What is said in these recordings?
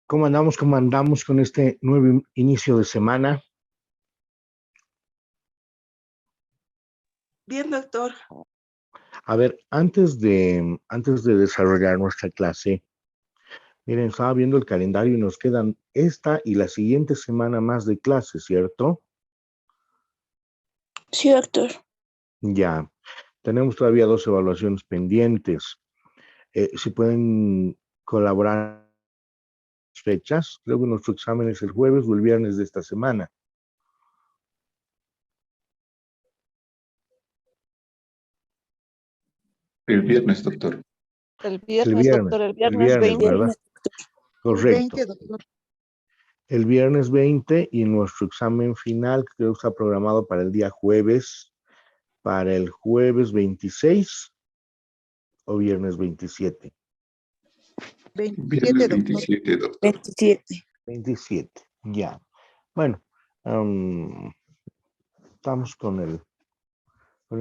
¿Cómo andamos? ¿Cómo andamos con este nuevo inicio de semana? Bien, doctor. A ver, antes de desarrollar nuestra clase, miren, estaba viendo el calendario y nos quedan esta y la siguiente semana más de clase, ¿cierto? Sí, doctor. Ya, tenemos todavía 2 evaluaciones pendientes. Si pueden colaborar fechas, creo que nuestro examen es el jueves o el viernes de esta semana. El viernes, doctor. El viernes, doctor, el viernes el viernes, 20. ¿verdad? Correcto. 20, doctor. El viernes 20 y nuestro examen final que creo que está programado para el día jueves, para el jueves 26 o viernes 27. 27, Viernes doctor. 27, doctor. 27. 27, ya. Bueno, estamos con el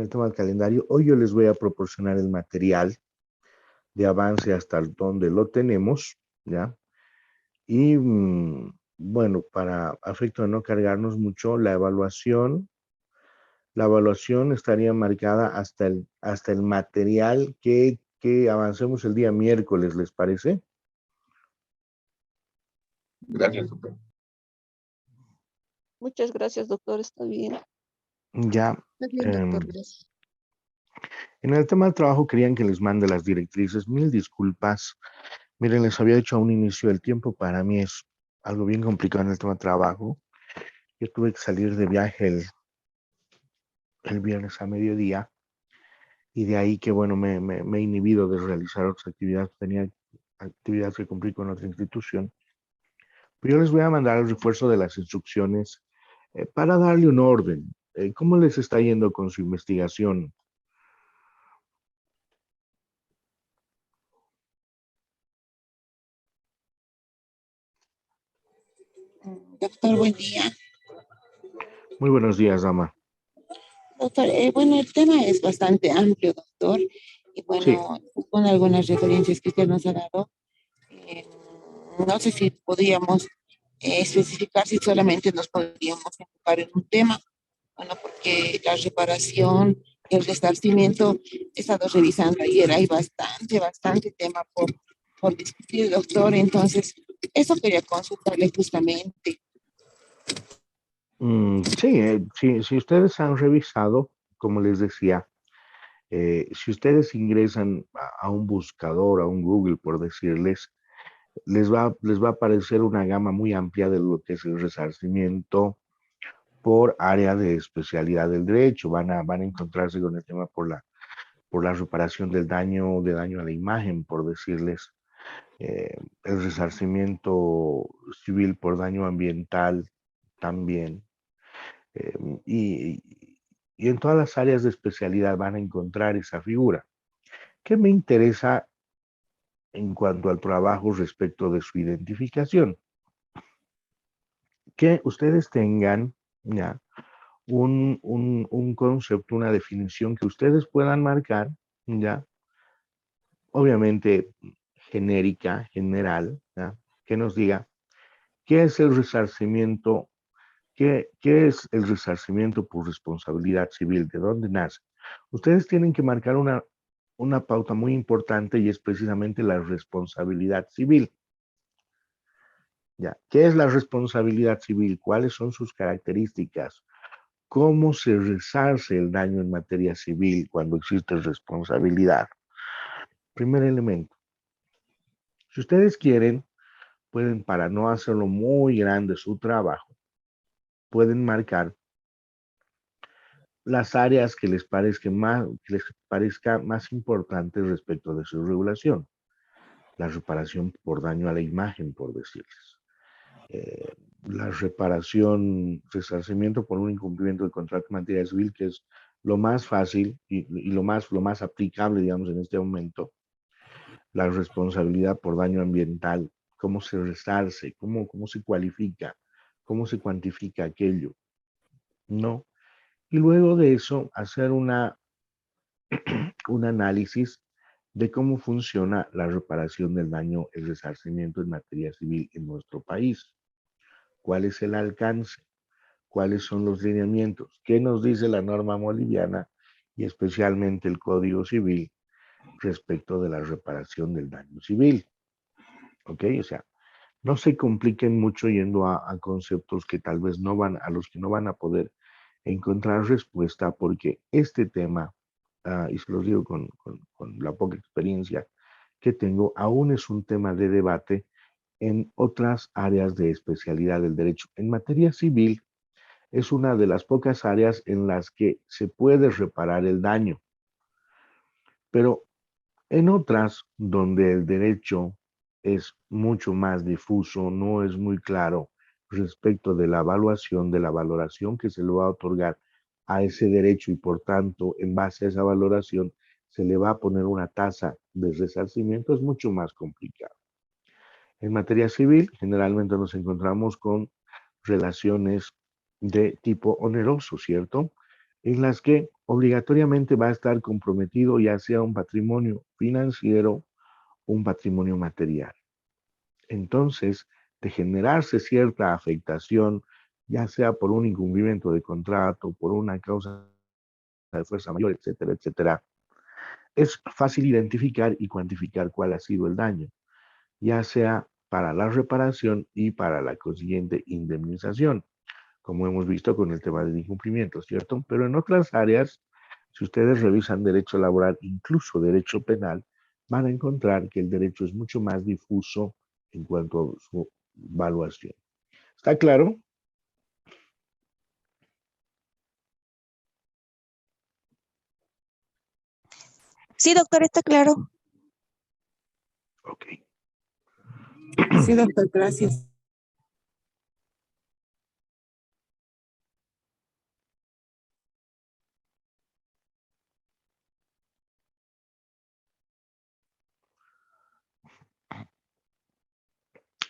tema del calendario. Hoy yo les voy a proporcionar el material de avance hasta donde lo tenemos, ¿ya? Y bueno, para efecto de no cargarnos mucho, la evaluación estaría marcada hasta el material que avancemos el día miércoles, ¿les parece? Gracias, doctor. Muchas gracias, doctor, está bien. Ya. Está bien, doctor, gracias. En el tema del trabajo querían que les mande las directrices. Mil disculpas. Miren, les había dicho a un inicio del tiempo, para mí es algo bien complicado en el tema de trabajo. Yo tuve que salir de viaje el viernes a mediodía y de ahí que, bueno, me he inhibido de realizar otras actividades. Tenía actividades que cumplir con otra institución. Pero yo les voy a mandar el refuerzo de las instrucciones para darle un orden. ¿Cómo les está yendo con su investigación? Doctor, buen día. Muy buenos días, dama. Doctor, bueno, el tema es bastante amplio, doctor. Y bueno, con algunas referencias que usted nos ha dado, eh, no sé si podríamos especificar si solamente nos podríamos enfocar en un tema. Bueno, porque la reparación, el resarcimiento, he estado revisando ayer, hay bastante tema por discutir, doctor. Entonces, eso quería consultarle justamente. Sí, si ustedes han revisado, como les decía, si ustedes ingresan a un buscador, a un Google, por decirles, les va a aparecer una gama muy amplia de lo que es el resarcimiento por área de especialidad del derecho. Van a encontrarse con el tema por la reparación del daño a la imagen, por decirles, el resarcimiento civil por daño ambiental también. eh, y, y en todas las áreas de especialidad van a encontrar esa figura. ¿Qué me interesa en cuanto al trabajo respecto de su identificación? Que ustedes tengan ya un concepto, una definición que ustedes puedan marcar, ya, obviamente genérica, general, ¿ya? Que nos diga qué es el resarcimiento, qué es el resarcimiento por responsabilidad civil, de dónde nace. Ustedes tienen que marcar una pauta muy importante y es precisamente la responsabilidad civil. ¿Ya? ¿Qué es la responsabilidad civil? ¿Cuáles son sus características? ¿Cómo se resarce el daño en materia civil cuando existe responsabilidad? Primer elemento. Si ustedes quieren, pueden, para no hacerlo muy grande su trabajo, pueden marcar las áreas que les parezca más importantes respecto de su regulación. La reparación por daño a la imagen, por decirles. La reparación, resarcimiento por un incumplimiento de contrato en materia civil, que es lo más fácil y lo más aplicable, digamos, en este momento. La responsabilidad por daño ambiental, cómo se resarce, cómo se cualifica, cómo se cuantifica aquello, ¿no? Y luego de eso, hacer un análisis de cómo funciona la reparación del daño, el resarcimiento en materia civil en nuestro país. ¿Cuál es el alcance? ¿Cuáles son los lineamientos? ¿Qué nos dice la norma boliviana y especialmente el Código Civil respecto de la reparación del daño civil? ¿Ok? O sea, no se compliquen mucho yendo a conceptos que tal vez no van, a los que no van a poder encontrar respuesta, porque este tema, y se los digo con la poca experiencia que tengo, aún es un tema de debate en otras áreas de especialidad del derecho. En materia civil, es una de las pocas áreas en las que se puede reparar el daño, pero en otras donde el derecho es mucho más difuso, no es muy claro respecto de la evaluación, de la valoración que se le va a otorgar a ese derecho y por tanto, en base a esa valoración, se le va a poner una tasa de resarcimiento, es mucho más complicado. En materia civil, generalmente nos encontramos con relaciones de tipo oneroso, ¿cierto? En las que obligatoriamente va a estar comprometido ya sea un patrimonio financiero, un patrimonio material. Entonces, de generarse cierta afectación, ya sea por un incumplimiento de contrato, por una causa de fuerza mayor, etcétera, etcétera, es fácil identificar y cuantificar cuál ha sido el daño, ya sea para la reparación y para la consiguiente indemnización, como hemos visto con el tema del incumplimiento, ¿cierto? Pero en otras áreas, si ustedes revisan derecho laboral, incluso derecho penal, van a encontrar que el derecho es mucho más difuso en cuanto a su evaluación. ¿Está claro? Sí, doctor, está claro. Ok. Sí, doctor, gracias.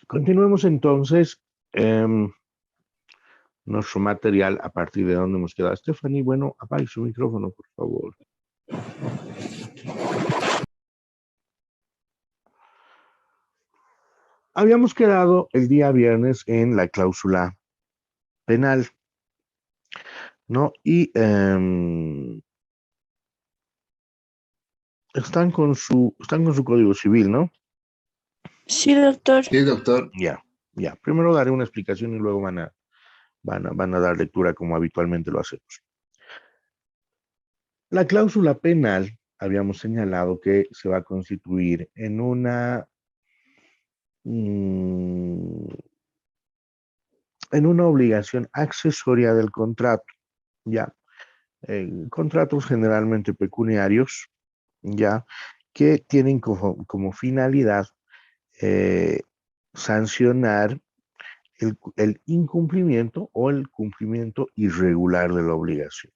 Continuemos entonces nuestro material a partir de donde hemos quedado. Stephanie, bueno, apague su micrófono, por favor. Habíamos quedado el día viernes en la cláusula penal, ¿no? Y están con su código civil, ¿no? Sí, doctor. Sí, doctor. Ya. Primero daré una explicación y luego van a dar lectura como habitualmente lo hacemos. La cláusula penal, habíamos señalado que se va a constituir en una obligación accesoria del contrato, ¿ya? Contratos generalmente pecuniarios, ¿ya? Que tienen como finalidad sancionar el incumplimiento o el cumplimiento irregular de la obligación,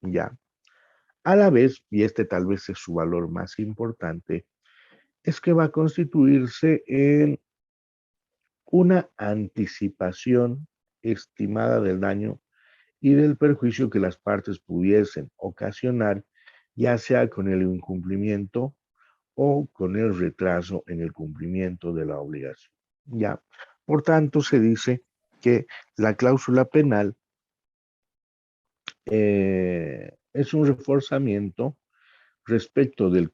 ¿ya? A la vez, y este tal vez es su valor más importante, es que va a constituirse en una anticipación estimada del daño y del perjuicio que las partes pudiesen ocasionar, ya sea con el incumplimiento o con el retraso en el cumplimiento de la obligación. Ya, por tanto, se dice que la cláusula penal es un reforzamiento respecto del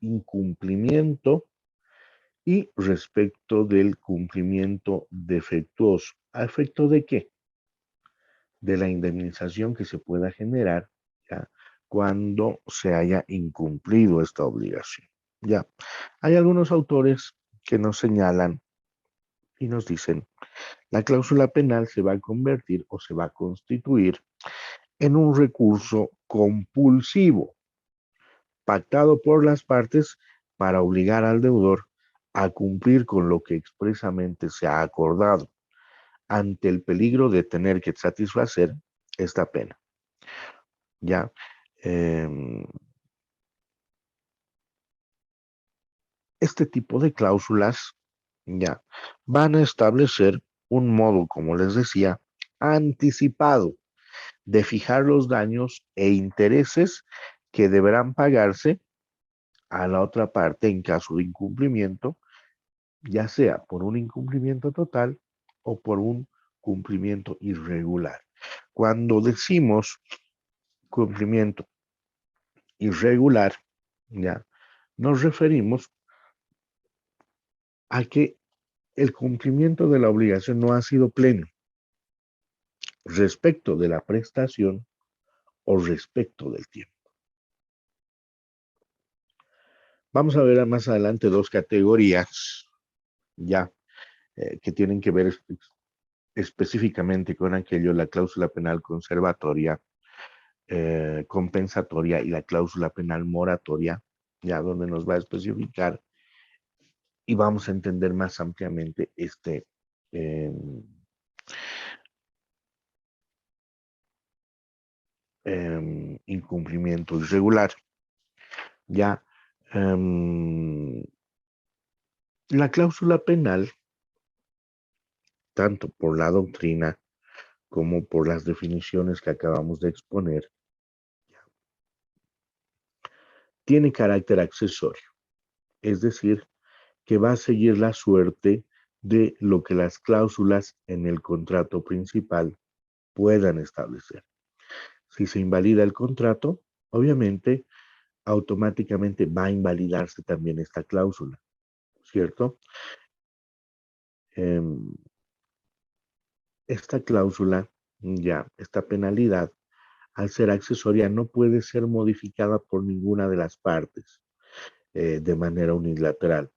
incumplimiento y respecto del cumplimiento defectuoso. ¿A efecto de qué? De la indemnización que se pueda generar, ¿ya? Cuando se haya incumplido esta obligación. Ya, hay algunos autores que nos señalan y nos dicen, la cláusula penal se va a convertir o se va a constituir en un recurso compulsivo, pactado por las partes para obligar al deudor a cumplir con lo que expresamente se ha acordado, ante el peligro de tener que satisfacer esta pena. Ya, este tipo de cláusulas ya van a establecer un modo, como les decía, anticipado de fijar los daños e intereses que deberán pagarse a la otra parte en caso de incumplimiento, ya sea por un incumplimiento total o por un cumplimiento irregular. Cuando decimos cumplimiento irregular, ya nos referimos a que el cumplimiento de la obligación no ha sido pleno respecto de la prestación o respecto del tiempo. Vamos a ver más adelante dos categorías ya que tienen que ver específicamente con aquello, la cláusula penal conservatoria, compensatoria y la cláusula penal moratoria, ya donde nos va a especificar y vamos a entender más ampliamente este incumplimiento irregular. Ya la cláusula penal, tanto por la doctrina como por las definiciones que acabamos de exponer, tiene carácter accesorio, es decir, que va a seguir la suerte de lo que las cláusulas en el contrato principal puedan establecer. Si se invalida el contrato, obviamente, automáticamente va a invalidarse también esta cláusula, ¿cierto? Esta cláusula, ya, esta penalidad, al ser accesoria, no puede ser modificada por ninguna de las partes de manera unilateral.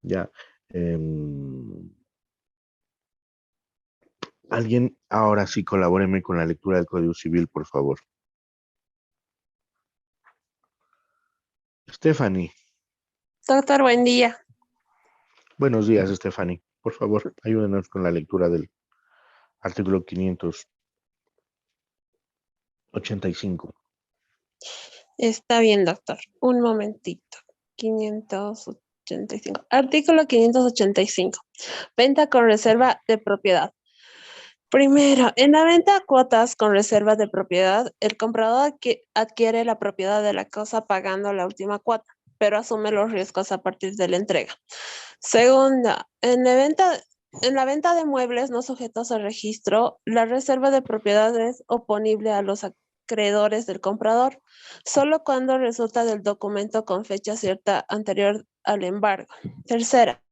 Ya. Alguien, ahora sí, colabóreme con la lectura del Código Civil, por favor. Stephanie. Doctor, buen día. Buenos días, Stephanie. Por favor, ayúdenos con la lectura del artículo 585. Está bien, doctor. Un momentito. 585. Artículo 585. Venta con reserva de propiedad. Primero, en la venta a cuotas con reserva de propiedad, el comprador adquiere la propiedad de la cosa pagando la última cuota, pero asume los riesgos a partir de la entrega. Segunda, en la venta de muebles no sujetos a registro, la reserva de propiedad es oponible a los acreedores del comprador, solo cuando resulta del documento con fecha cierta anterior al embargo. Tercera,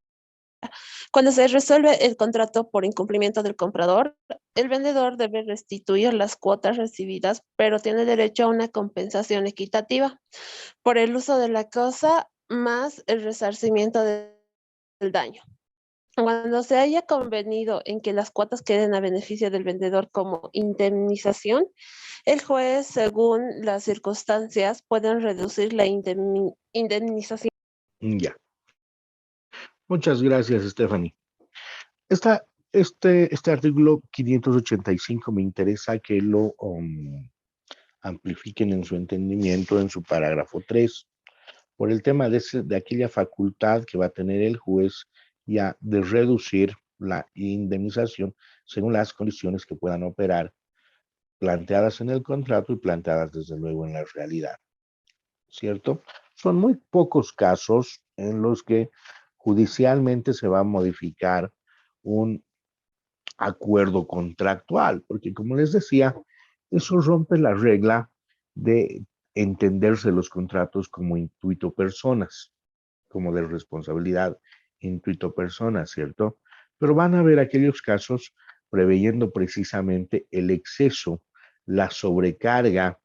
cuando se resuelve el contrato por incumplimiento del comprador, el vendedor debe restituir las cuotas recibidas, pero tiene derecho a una compensación equitativa por el uso de la cosa más el resarcimiento del daño. Cuando se haya convenido en que las cuotas queden a beneficio del vendedor como indemnización, el juez, según las circunstancias, puede reducir la indemnización. Ya. Muchas gracias, Stephanie. Este artículo 585 me interesa que lo amplifiquen en su entendimiento en su parágrafo 3, por el tema de aquella facultad que va a tener el juez ya de reducir la indemnización según las condiciones que puedan operar, planteadas en el contrato y planteadas desde luego en la realidad, ¿cierto? Son muy pocos casos en los que judicialmente se va a modificar un acuerdo contractual, porque como les decía, eso rompe la regla de entenderse los contratos como intuito personas, como de responsabilidad intuito personas, ¿cierto? Pero van a haber aquellos casos preveyendo precisamente el exceso, la sobrecarga,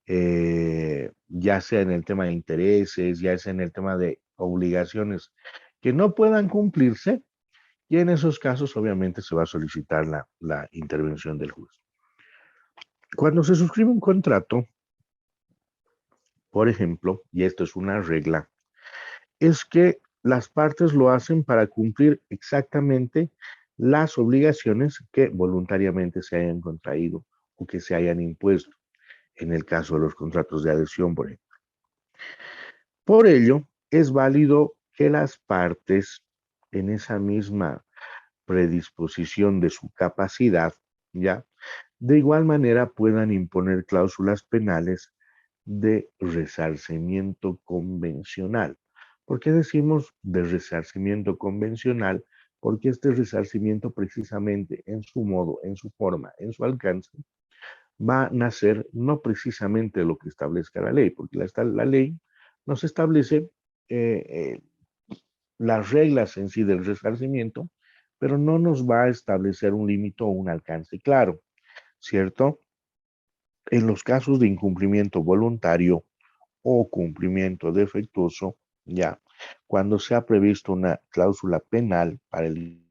ya sea en el tema de intereses, ya sea en el tema de obligaciones que no puedan cumplirse, y en esos casos obviamente se va a solicitar la intervención del juez. Cuando se suscribe un contrato, por ejemplo, y esto es una regla, es que las partes lo hacen para cumplir exactamente las obligaciones que voluntariamente se hayan contraído o que se hayan impuesto, en el caso de los contratos de adhesión, por ejemplo. Por ello, es válido que las partes en esa misma predisposición de su capacidad, ¿ya? De igual manera puedan imponer cláusulas penales de resarcimiento convencional. ¿Por qué decimos de resarcimiento convencional? Porque este resarcimiento precisamente en su modo, en su forma, en su alcance, va a nacer no precisamente lo que establezca la ley, porque la ley nos establece las reglas en sí del resarcimiento, pero no nos va a establecer un límite o un alcance claro, ¿cierto? En los casos de incumplimiento voluntario o cumplimiento defectuoso, ya, cuando se ha previsto una cláusula penal para el,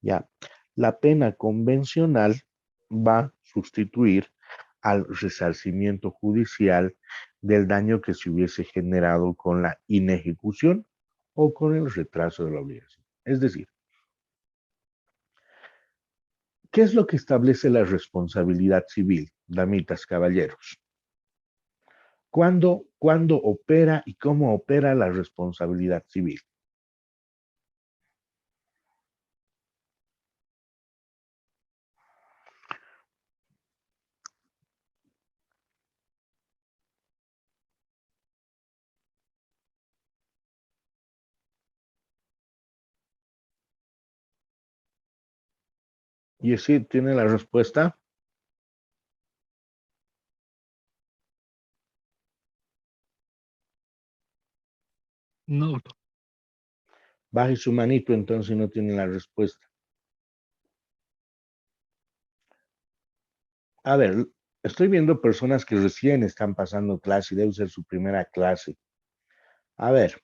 ya, la pena convencional va a sustituir al resarcimiento judicial del daño que se hubiese generado con la inejecución o con el retraso de la obligación. Es decir, ¿qué es lo que establece la responsabilidad civil, damitas, caballeros? ¿Cuándo opera y cómo opera la responsabilidad civil? ¿Y si tiene la respuesta? No. Baje su manito entonces si no tiene la respuesta. A ver, estoy viendo personas que recién están pasando clase y debe ser su primera clase. A ver,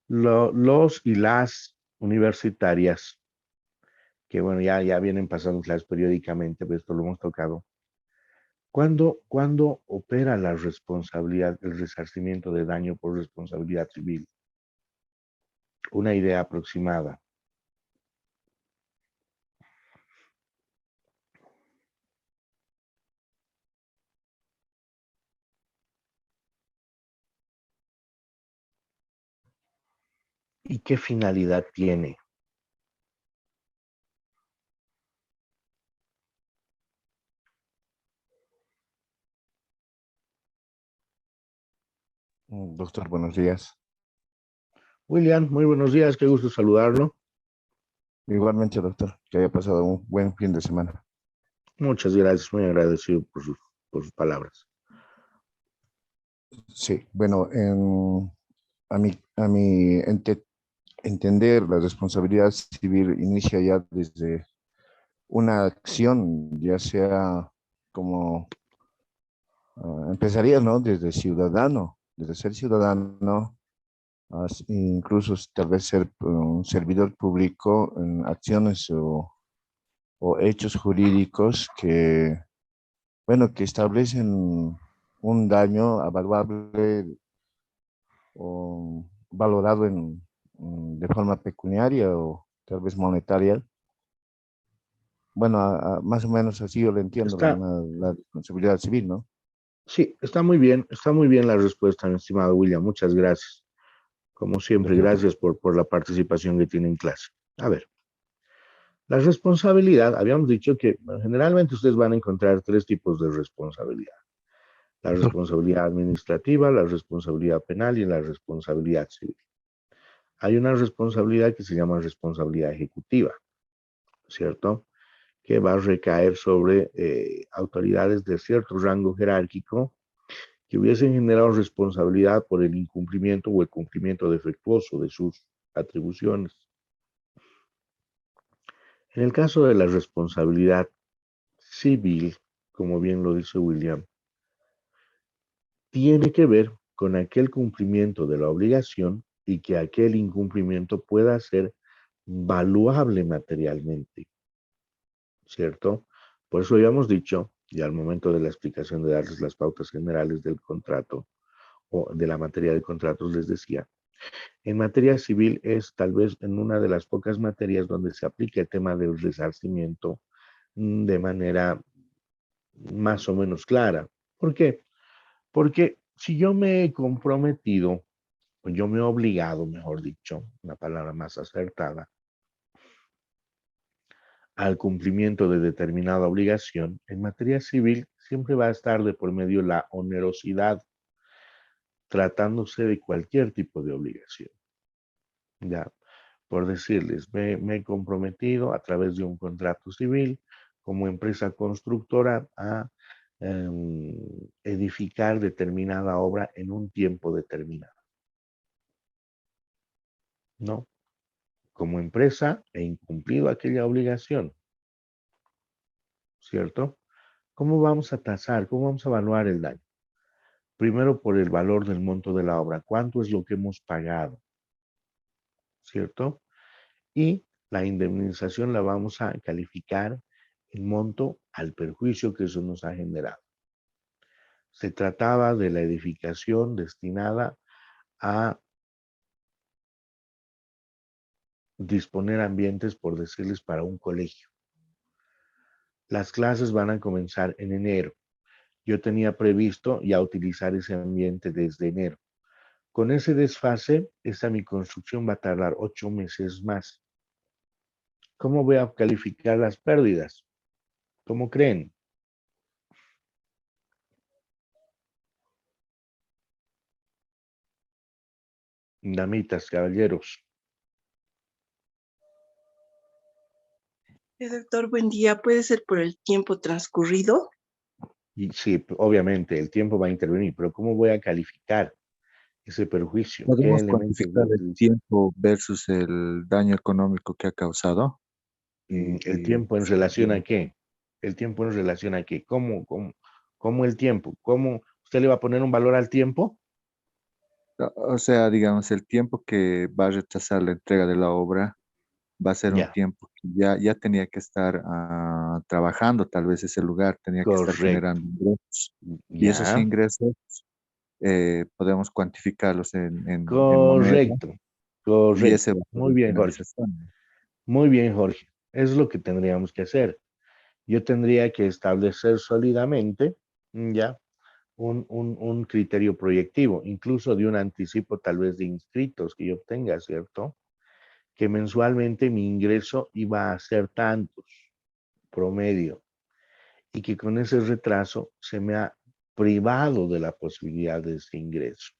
los y las universitarias, que bueno, ya vienen pasando clases periódicamente, pero esto lo hemos tocado. ¿Cuándo opera la responsabilidad, el resarcimiento de daño por responsabilidad civil? Una idea aproximada. ¿Y qué finalidad tiene? Doctor, buenos días. William, muy buenos días, qué gusto saludarlo. Igualmente, doctor, que haya pasado un buen fin de semana. Muchas gracias, muy agradecido por sus palabras. Sí, bueno, a mi entender, la responsabilidad civil inicia ya desde una acción, ya sea como empezaría, ¿no? Desde ciudadano, desde ser ciudadano, incluso tal vez ser un servidor público en acciones o hechos jurídicos que, bueno, que establecen un daño avaluable o valorado de forma pecuniaria o tal vez monetaria. Bueno, más o menos así yo lo entiendo, la responsabilidad civil, ¿no? Sí, está muy bien la respuesta, mi estimado William, muchas gracias. Como siempre, Perfecto. gracias por la participación que tiene en clase. A ver, la responsabilidad, habíamos dicho que generalmente ustedes van a encontrar tres tipos de responsabilidad. La responsabilidad administrativa, la responsabilidad penal y la responsabilidad civil. Hay una responsabilidad que se llama responsabilidad ejecutiva, ¿cierto? Que va a recaer sobre autoridades de cierto rango jerárquico que hubiesen generado responsabilidad por el incumplimiento o el cumplimiento defectuoso de sus atribuciones. En el caso de la responsabilidad civil, como bien lo dice William, tiene que ver con aquel cumplimiento de la obligación y que aquel incumplimiento pueda ser valuable materialmente, ¿cierto? Por eso habíamos dicho, y al momento de la explicación de darles las pautas generales del contrato o de la materia de contratos, les decía, en materia civil es tal vez en una de las pocas materias donde se aplica el tema del resarcimiento de manera más o menos clara. ¿Por qué? Porque si yo me he comprometido, o yo me he obligado, mejor dicho, una palabra más acertada, al cumplimiento de determinada obligación, en materia civil siempre va a estar de por medio la onerosidad tratándose de cualquier tipo de obligación. Ya, por decirles, me he comprometido a través de un contrato civil como empresa constructora a edificar determinada obra en un tiempo determinado. ¿No? Como empresa he incumplido aquella obligación, ¿cierto? ¿Cómo vamos a tasar? ¿Cómo vamos a evaluar el daño? Primero por el valor del monto de la obra. ¿Cuánto es lo que hemos pagado? ¿Cierto? Y la indemnización la vamos a calificar en monto al perjuicio que eso nos ha generado. Se trataba de la edificación destinada a disponer ambientes, por decirles, para un colegio. Las clases van a comenzar en enero. Yo tenía previsto ya utilizar ese ambiente desde enero. Con ese desfase, mi construcción va a tardar 8 meses más. ¿Cómo voy a calificar las pérdidas? ¿Cómo creen? Damitas, caballeros. Doctor, buen día. ¿Puede ser por el tiempo transcurrido? Y sí, obviamente, el tiempo va a intervenir, pero ¿cómo voy a calificar ese perjuicio? ¿Qué ¿Podemos elementos voy a cuantificar el utilizar? tiempo versus el daño económico que ha causado? ¿El tiempo en relación a qué? ¿El tiempo en relación a qué? ¿Cómo el tiempo? ¿Cómo usted le va a poner un valor al tiempo? O sea, digamos, el tiempo que va a retrasar la entrega de la obra va a ser un Ya, tiempo que ya tenía que estar trabajando, tal vez ese lugar tenía que estar correcto. generando ingresos. Y esos Ya, ingresos podemos cuantificarlos en moneda correcto. y ese Correcto. va a ser Muy la bien, Jorge. penalización. Muy bien, Jorge. Es lo que tendríamos que hacer. Yo tendría que establecer sólidamente, ya, un criterio proyectivo, incluso de un anticipo tal vez de inscritos que yo obtenga, ¿cierto? Que mensualmente mi ingreso iba a ser tantos promedio y que con ese retraso se me ha privado de la posibilidad de ese ingreso.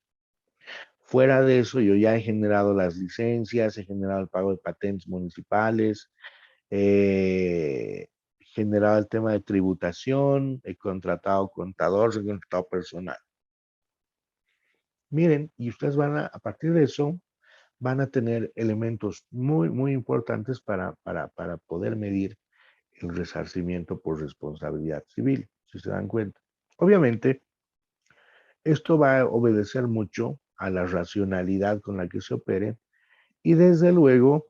Fuera de eso, yo ya he generado las licencias, he generado el pago de patentes municipales, he generado el tema de tributación, he contratado contador, he contratado personal. Miren, y ustedes a partir de eso, van a tener elementos muy, muy importantes para poder medir el resarcimiento por responsabilidad civil, si se dan cuenta. Obviamente, esto va a obedecer mucho a la racionalidad con la que se opere y desde luego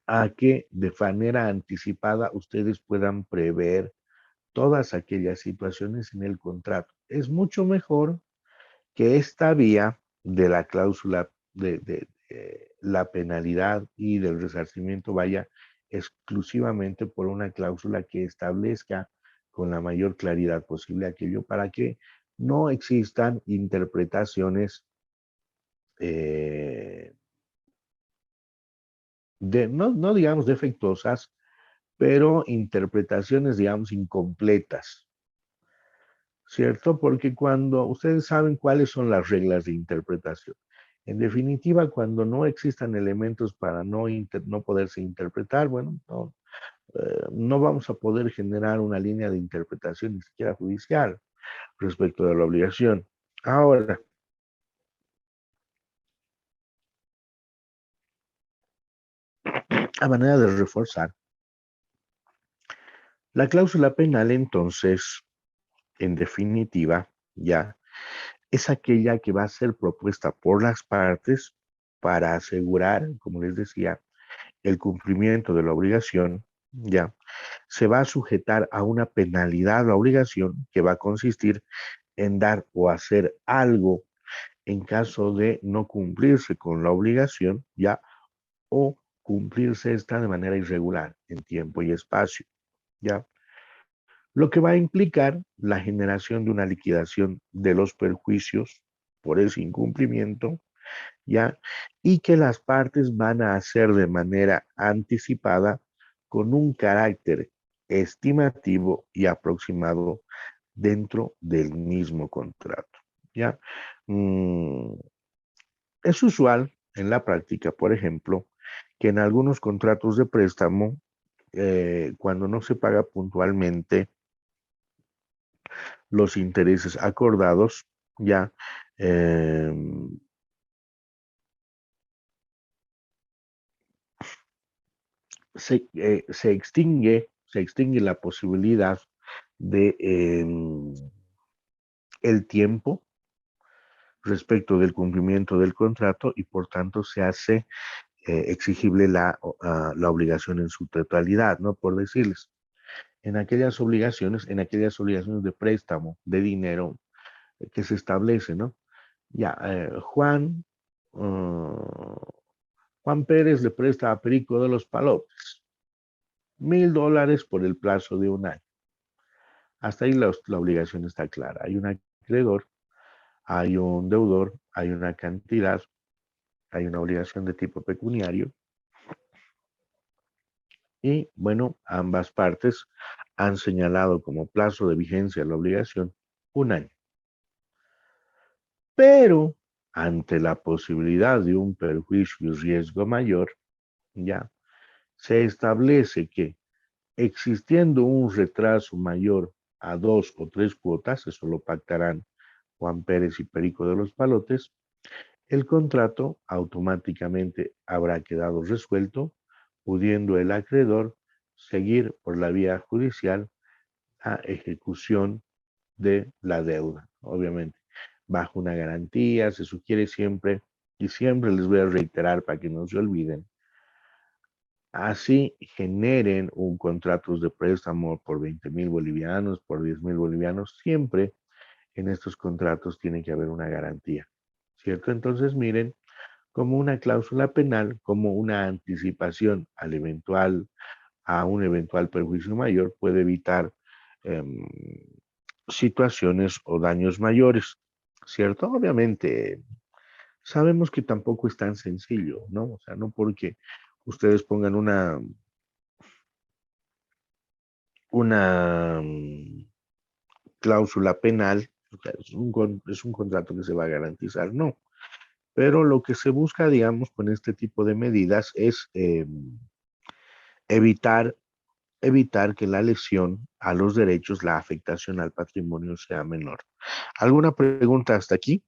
a que de manera anticipada ustedes puedan prever todas aquellas situaciones en el contrato. Es mucho mejor que esta vía de la cláusula de la penalidad y del resarcimiento vaya exclusivamente por una cláusula que establezca con la mayor claridad posible aquello para que no existan interpretaciones eh, no digamos defectuosas, pero interpretaciones, digamos, incompletas, ¿cierto? Porque cuando ustedes saben cuáles son las reglas de interpretación, en definitiva, cuando no existan elementos para no poderse interpretar, bueno, no vamos a poder generar una línea de interpretación ni siquiera judicial respecto de la obligación. Ahora, a manera de reforzar, la cláusula penal entonces, en definitiva, ya es aquella que va a ser propuesta por las partes para asegurar, como les decía, el cumplimiento de la obligación, ya se va a sujetar a una penalidad la obligación que va a consistir en dar o hacer algo en caso de no cumplirse con la obligación, ya, o cumplirse esta de manera irregular en tiempo y espacio, ya. Lo que va a implicar la generación de una liquidación de los perjuicios por ese incumplimiento, ¿ya? Y que las partes van a hacer de manera anticipada con un carácter estimativo y aproximado dentro del mismo contrato. ¿Ya? Es usual en la práctica, por ejemplo, que en algunos contratos de préstamo, cuando no se paga puntualmente los intereses acordados, ya se extingue la posibilidad de el tiempo respecto del cumplimiento del contrato y por tanto se hace exigible la obligación en su totalidad, ¿no? Por decirles, en aquellas obligaciones de préstamo de dinero que se establece, ¿no? Ya, Juan Pérez le presta a Perico de los Palotes $1,000 por el plazo de un año. Hasta ahí la obligación está clara. Hay un acreedor, hay un deudor, hay una cantidad, hay una obligación de tipo pecuniario. Y bueno, ambas partes han señalado como plazo de vigencia de la obligación un año. Pero ante la posibilidad de un perjuicio y riesgo mayor, ya se establece que existiendo un retraso mayor a 2 o 3 cuotas, eso lo pactarán Juan Pérez y Perico de los Palotes, el contrato automáticamente habrá quedado resuelto, pudiendo el acreedor seguir por la vía judicial a ejecución de la deuda, obviamente, bajo una garantía. Se sugiere siempre, y siempre les voy a reiterar para que no se olviden, así generen un contrato de préstamo por 20,000 bolivianos, por 10,000 bolivianos, siempre en estos contratos tiene que haber una garantía, ¿cierto? Entonces miren, como una cláusula penal, como una anticipación a un eventual perjuicio mayor, puede evitar situaciones o daños mayores, ¿cierto? Obviamente, sabemos que tampoco es tan sencillo, ¿no? O sea, no porque ustedes pongan una cláusula penal, o sea, es un contrato que se va a garantizar, no. Pero lo que se busca, digamos, con este tipo de medidas es evitar que la lesión a los derechos, la afectación al patrimonio sea menor. ¿Alguna pregunta hasta aquí?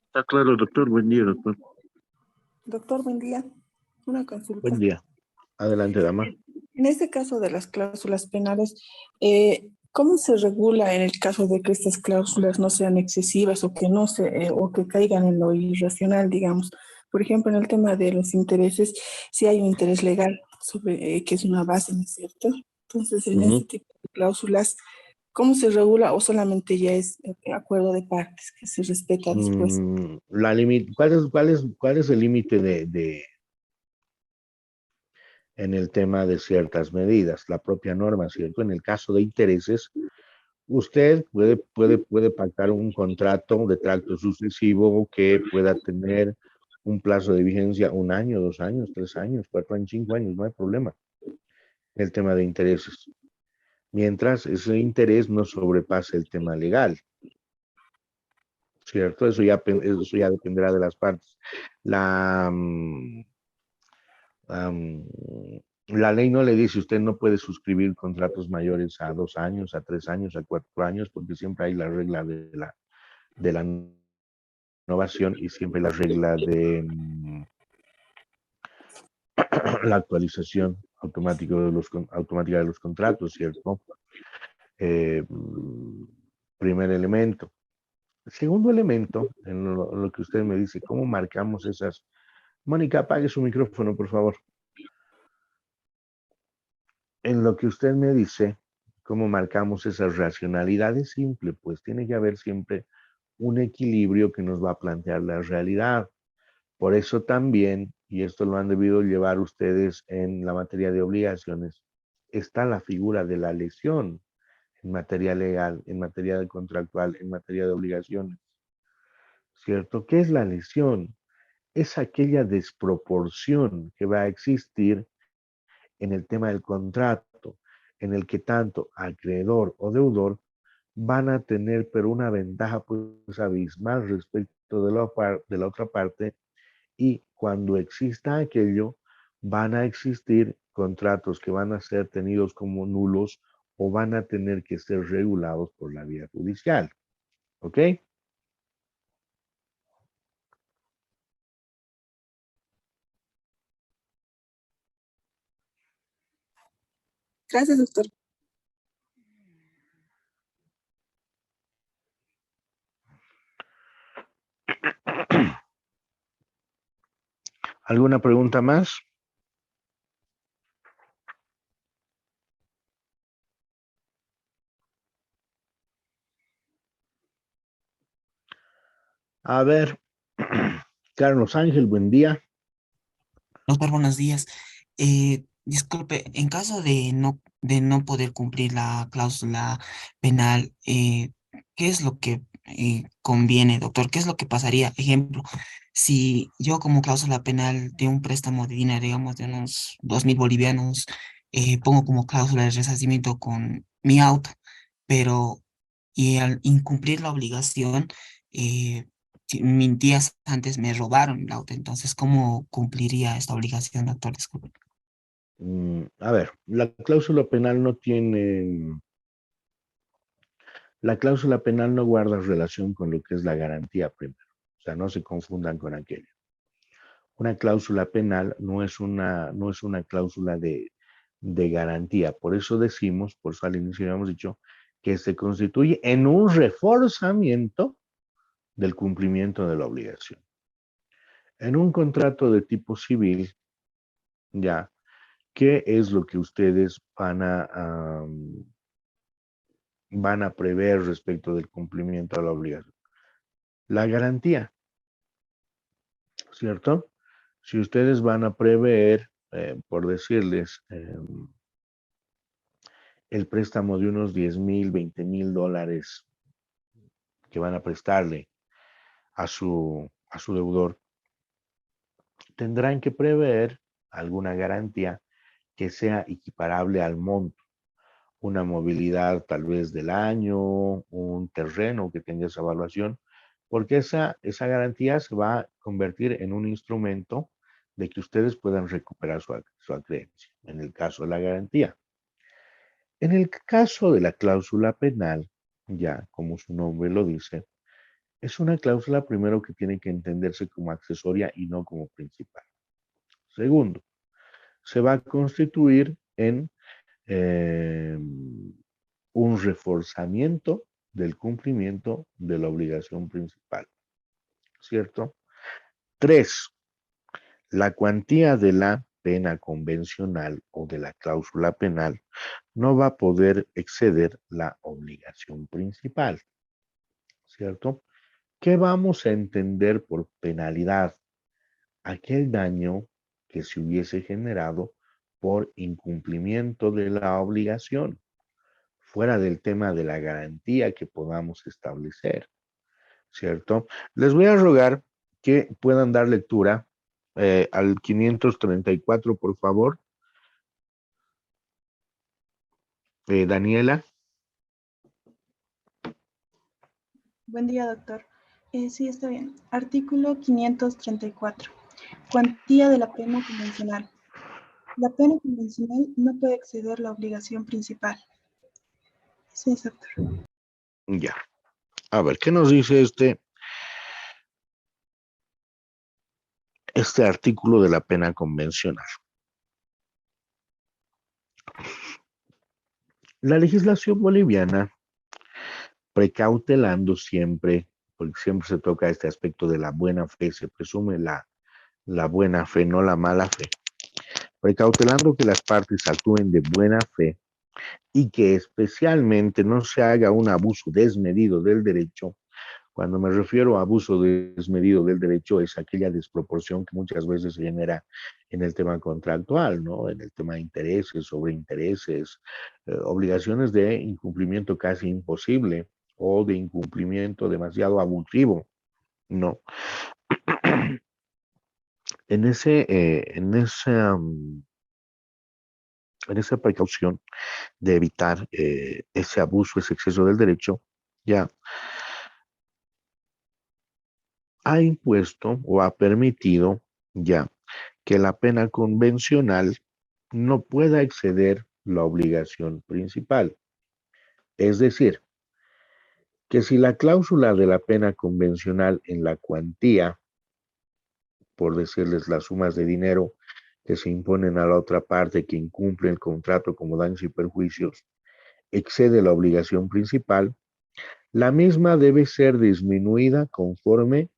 Está claro, doctor. Buen día, doctor. Doctor, buen día. Una consulta. Buen día. Adelante, dama. En este caso de las cláusulas penales, ¿cómo se regula en el caso de que estas cláusulas no sean excesivas o que no se, o que caigan en lo irracional, digamos? Por ejemplo, en el tema de los intereses, si hay un interés legal sobre que es una base, ¿no es cierto? Entonces, en este tipo de cláusulas, ¿cómo se regula o solamente ya es acuerdo de partes que se respeta después? ¿Cuál es el límite en el tema de ciertas medidas? La propia norma, ¿cierto? En el caso de intereses, usted puede pactar un contrato de tracto sucesivo que pueda tener un plazo de vigencia 1 año, 2 años, 3 años, 4 años, 5 años, no hay problema. El tema de intereses. Mientras ese interés no sobrepase el tema legal. ¿Cierto? Eso ya dependerá de las partes. La ley no le dice usted no puede suscribir contratos mayores a 2 años, a 3 años, a 4 años, porque siempre hay la regla de la innovación y siempre la regla de la actualización automática de los contratos, ¿cierto? Primer elemento. El segundo elemento, en lo que usted me dice, ¿cómo marcamos esas? Mónica, apague su micrófono, por favor. En lo que usted me dice, ¿cómo marcamos esas racionalidades? Simple, pues tiene que haber siempre un equilibrio que nos va a plantear la realidad. Por eso también, y esto lo han debido llevar ustedes en la materia de obligaciones, está la figura de la lesión en materia legal, en materia de contractual, en materia de obligaciones. ¿Cierto? ¿Qué es la lesión? Es aquella desproporción que va a existir en el tema del contrato, en el que tanto acreedor o deudor van a tener pero una ventaja pues abismal respecto de la otra parte, y cuando exista aquello van a existir contratos que van a ser tenidos como nulos o van a tener que ser regulados por la vía judicial. ¿Ok? Gracias, doctor. ¿Alguna pregunta más? A ver, Carlos Ángel, buen día. Doctor, buenos días. Disculpe, en caso de no poder cumplir la cláusula penal, ¿qué es lo que conviene, doctor? ¿Qué es lo que pasaría? Ejemplo, si yo como cláusula penal de un préstamo de dinero, digamos, de unos 2.000 bolivianos, pongo como cláusula de resarcimiento con mi auto, pero y al incumplir la obligación, días antes me robaron el auto, entonces, ¿cómo cumpliría esta obligación, doctor? Disculpe. A ver, la cláusula penal no tiene, la cláusula penal no guarda relación con lo que es la garantía primero. O sea, no se confundan con aquello. Una cláusula penal no es una cláusula de garantía. Por eso decimos, por eso al inicio habíamos dicho, que se constituye en un reforzamiento del cumplimiento de la obligación. En un contrato de tipo civil, ya, ¿qué es lo que ustedes van a prever respecto del cumplimiento de la obligación? La garantía, ¿cierto? Si ustedes van a prever, por decirles, el préstamo de unos 10,000, 20,000 dólares que van a prestarle a su deudor, tendrán que prever alguna garantía que sea equiparable al monto. Una movilidad tal vez del año, un terreno que tenga esa evaluación, porque esa garantía se va a convertir en un instrumento de que ustedes puedan recuperar su acreencia, en el caso de la garantía. En el caso de la cláusula penal, ya como su nombre lo dice, es una cláusula primero que tiene que entenderse como accesoria y no como principal. Segundo, se va a constituir en un reforzamiento del cumplimiento de la obligación principal, ¿cierto? 3. La cuantía de la pena convencional o de la cláusula penal no va a poder exceder la obligación principal, ¿cierto? ¿Qué vamos a entender por penalidad? Aquel daño que se hubiese generado por incumplimiento de la obligación, fuera del tema de la garantía que podamos establecer, ¿cierto? Les voy a rogar que puedan dar lectura al 534, por favor. Daniela. Buen día, doctor. Sí, está bien. Artículo 534. Cuantía de la pena convencional. La pena convencional no puede exceder la obligación principal. Sí, doctor. Ya. A ver, ¿qué nos dice este artículo de la pena convencional? La legislación boliviana, precautelando siempre, porque siempre se toca este aspecto de la buena fe, se presume la buena fe, no la mala fe, precautelando que las partes actúen de buena fe y que especialmente no se haga un abuso desmedido del derecho, Cuando me refiero a abuso desmedido del derecho, es aquella desproporción que muchas veces se genera en el tema contractual, ¿no? En el tema de intereses, sobreintereses, obligaciones de incumplimiento casi imposible o de incumplimiento demasiado abusivo, ¿no? En esa precaución de evitar ese abuso, ese exceso del derecho, ya ha impuesto o ha permitido ya que la pena convencional no pueda exceder la obligación principal. Es decir, que si la cláusula de la pena convencional en la cuantía, por decirles las sumas de dinero que se imponen a la otra parte que incumple el contrato como daños y perjuicios, excede la obligación principal, la misma debe ser disminuida conforme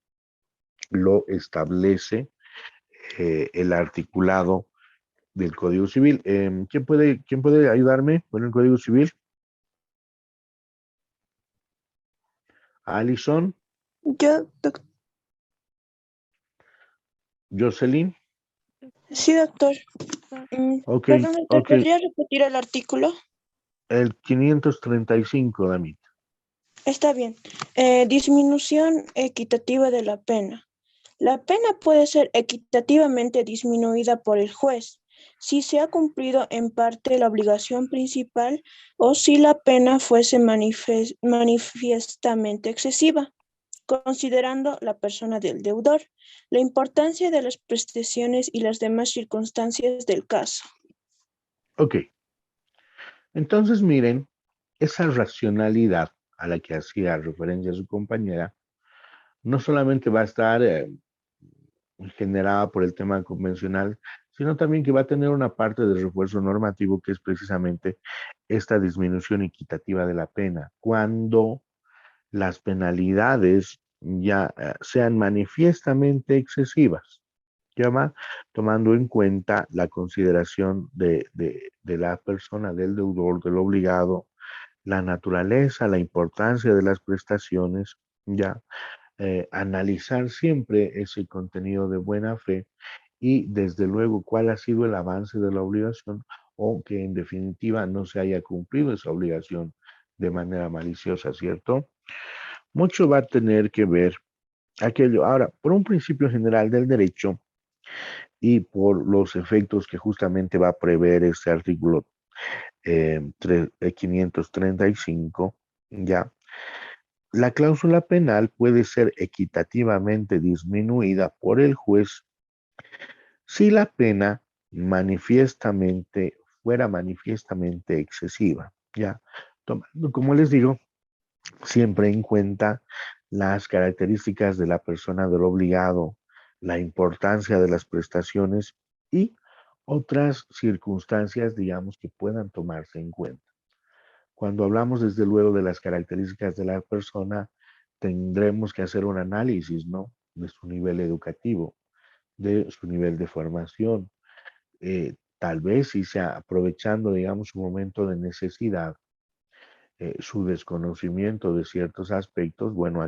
lo establece el articulado del Código Civil. ¿Quién puede ayudarme con el Código Civil? Alison, Yo, Jocelyn. sí, doctor. Ok, Perdón, doctor, ok. ¿podría repetir el artículo? El 535, David. Está bien. Disminución equitativa de la pena. La pena puede ser equitativamente disminuida por el juez si se ha cumplido en parte la obligación principal o si la pena fuese manifiestamente excesiva, considerando la persona del deudor, la importancia de las prestaciones y las demás circunstancias del caso. Ok. Entonces, miren, esa racionalidad a la que hacía referencia su compañera no solamente va a estar generada por el tema convencional, sino también que va a tener una parte de refuerzo normativo que es precisamente esta disminución equitativa de la pena, cuando las penalidades ya sean manifiestamente excesivas, llama tomando en cuenta la consideración de la persona, del deudor, del obligado, la naturaleza, la importancia de las prestaciones, ya analizar siempre ese contenido de buena fe y desde luego cuál ha sido el avance de la obligación o que en definitiva no se haya cumplido esa obligación de manera maliciosa, ¿cierto? Mucho va a tener que ver aquello. Ahora, por un principio general del derecho y por los efectos que justamente va a prever este artículo 535, ya, la cláusula penal puede ser equitativamente disminuida por el juez si la pena fuera manifiestamente excesiva, ya, tomando, como les digo, siempre en cuenta las características de la persona del obligado, la importancia de las prestaciones y otras circunstancias, digamos, que puedan tomarse en cuenta. Cuando hablamos, desde luego, de las características de la persona, tendremos que hacer un análisis, ¿no? De su nivel educativo, de su nivel de formación. Tal vez si sea aprovechando, digamos, un momento de necesidad, su desconocimiento de ciertos aspectos, bueno,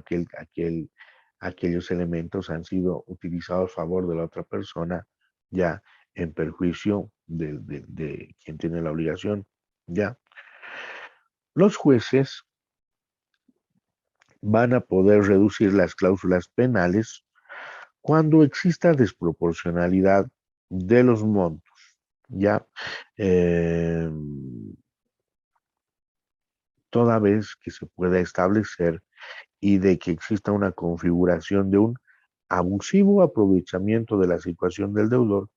aquellos elementos han sido utilizados a favor de la otra persona, ya en perjuicio de quien tiene la obligación, ya. Los jueces van a poder reducir las cláusulas penales cuando exista desproporcionalidad de los montos, ¿ya? Toda vez que se pueda establecer y de que exista una configuración de un abusivo aprovechamiento de la situación del deudor,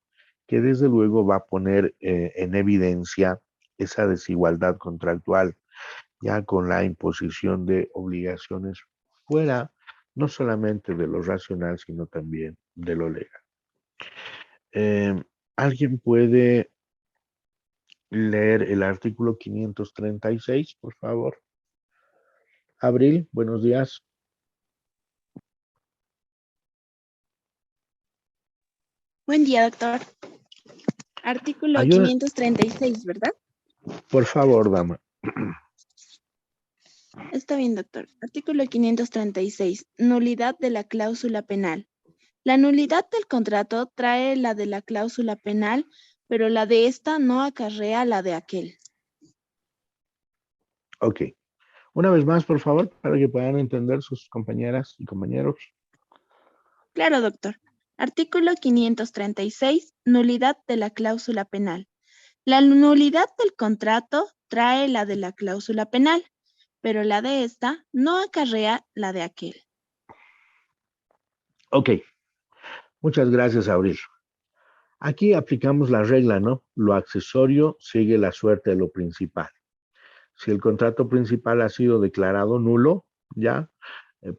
que desde luego va a poner en evidencia esa desigualdad contractual, ya con la imposición de obligaciones fuera no solamente de lo racional, sino también de lo legal. ¿Alguien puede leer el artículo 536, por favor? Abril, buenos días. Buen día, doctor. Artículo Ayuda, 536, ¿verdad? por favor, dama. Está bien, doctor. Artículo 536. Nulidad de la cláusula penal. La nulidad del contrato trae la de la cláusula penal, pero la de esta no acarrea la de aquel. Ok. Una vez más, por favor, para que puedan entender sus compañeras y compañeros. Claro, doctor. Artículo 536. Nulidad de la cláusula penal. La nulidad del contrato trae la de la cláusula penal, pero la de esta no acarrea la de aquel. Ok. Muchas gracias, Abril. Aquí aplicamos la regla, ¿no? Lo accesorio sigue la suerte de lo principal. Si el contrato principal ha sido declarado nulo, ya,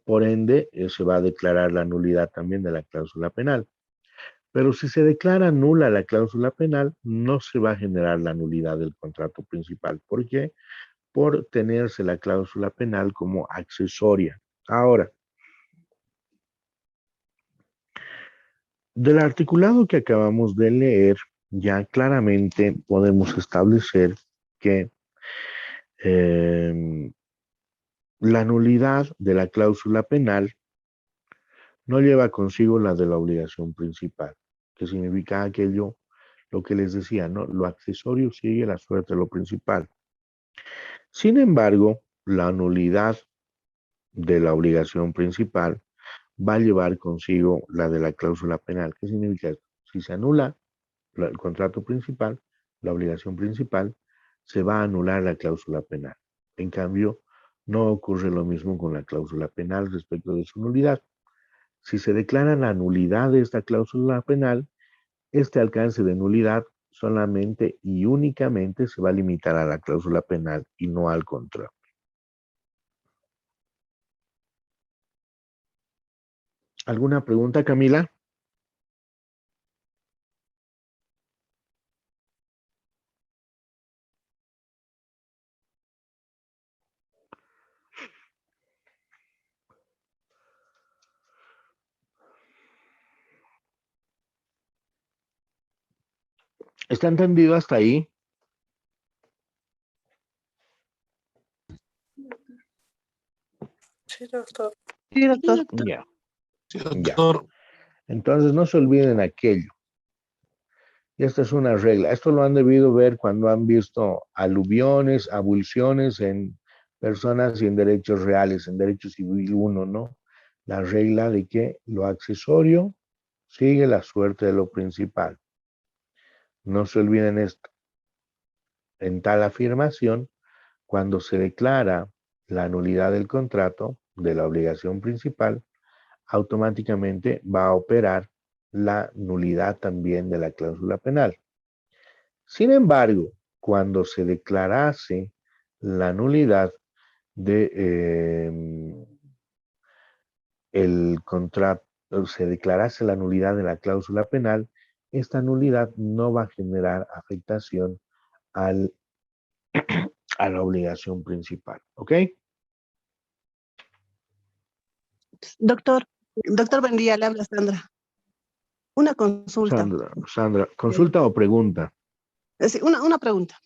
por ende, se va a declarar la nulidad también de la cláusula penal. Pero si se declara nula la cláusula penal, no se va a generar la nulidad del contrato principal. ¿Por qué? Por tenerse la cláusula penal como accesoria. Ahora, del articulado que acabamos de leer, ya claramente podemos establecer que la nulidad de la cláusula penal no lleva consigo la de la obligación principal, que significa aquello, lo que les decía, ¿no? Lo accesorio sigue la suerte de lo principal. Sin embargo, la nulidad de la obligación principal va a llevar consigo la de la cláusula penal. ¿Qué significa esto? Si se anula el contrato principal, la obligación principal, se va a anular la cláusula penal. En cambio, no ocurre lo mismo con la cláusula penal respecto de su nulidad. Si se declara la nulidad de esta cláusula penal, este alcance de nulidad solamente y únicamente se va a limitar a la cláusula penal y no al contrario. ¿Alguna pregunta, Camila? ¿Está entendido hasta ahí? Sí, doctor. Sí, doctor. Ya. Ya. Entonces no se olviden aquello. Y esta es una regla. Esto lo han debido ver cuando han visto aluviones, abulsiones en personas y en derechos reales, en derecho civil 1, ¿no? La regla de que lo accesorio sigue la suerte de lo principal. No se olviden esto. En tal afirmación, cuando se declara la nulidad del contrato, de la obligación principal, automáticamente va a operar la nulidad también de la cláusula penal. Sin embargo, cuando se declarase la nulidad de el contrato, se declarase la nulidad de la cláusula penal, esta nulidad no va a generar afectación al, a la obligación principal. ¿Ok? Doctor, buen día, le habla Sandra. Una consulta. Sandra, ¿consulta o pregunta? Sí, una pregunta.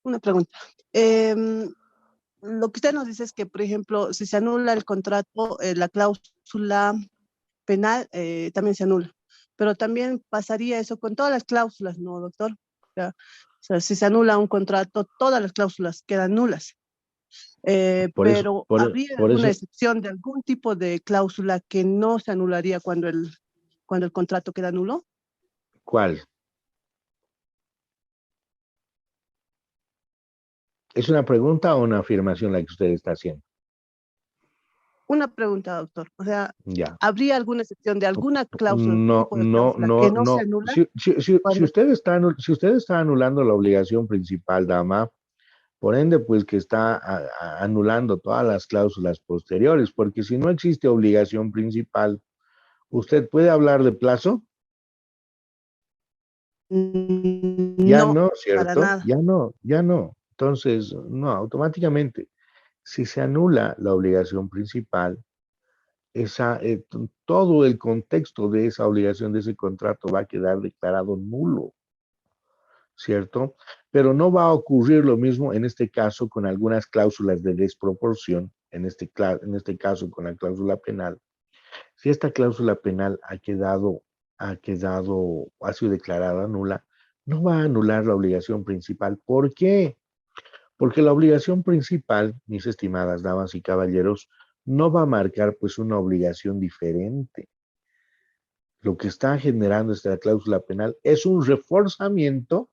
Una pregunta. Lo que usted nos dice es que, por ejemplo, si se anula el contrato, la cláusula penal también se anula. Pero también pasaría eso con todas las cláusulas, ¿no, doctor? O sea, si se anula un contrato, todas las cláusulas quedan nulas. Pero ¿habría alguna excepción de algún tipo de cláusula que no se anularía cuando el contrato queda nulo? ¿Cuál? ¿Es una pregunta o una afirmación la que usted está haciendo? Una pregunta, doctor. O sea, ya. ¿habría alguna excepción de alguna cláusula, no, tipo de cláusula que no se anula? Si usted está anulando la obligación principal, dama, por ende, pues que está anulando todas las cláusulas posteriores, porque si no existe obligación principal, ¿usted puede hablar de plazo? Ya no, ¿cierto? Para nada. Ya no. Entonces, no, automáticamente, si se anula la obligación principal, todo el contexto de esa obligación, de ese contrato, va a quedar declarado nulo. ¿cierto? Pero no va a ocurrir lo mismo en este caso con algunas cláusulas de desproporción, en este caso con la cláusula penal. Si esta cláusula penal ha sido declarada nula, no va a anular la obligación principal. ¿Por qué? Porque la obligación principal, mis estimadas damas y caballeros, no va a marcar pues una obligación diferente. Lo que está generando esta cláusula penal es un reforzamiento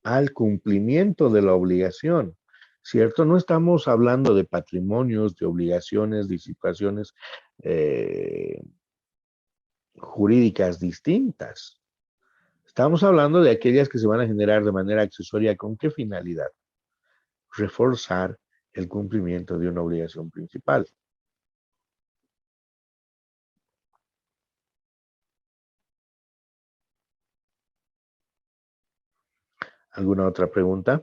al cumplimiento de la obligación, ¿cierto? No estamos hablando de patrimonios, de obligaciones, de situaciones jurídicas distintas. Estamos hablando de aquellas que se van a generar de manera accesoria. ¿Con qué finalidad? Reforzar el cumplimiento de una obligación principal. ¿Alguna otra pregunta?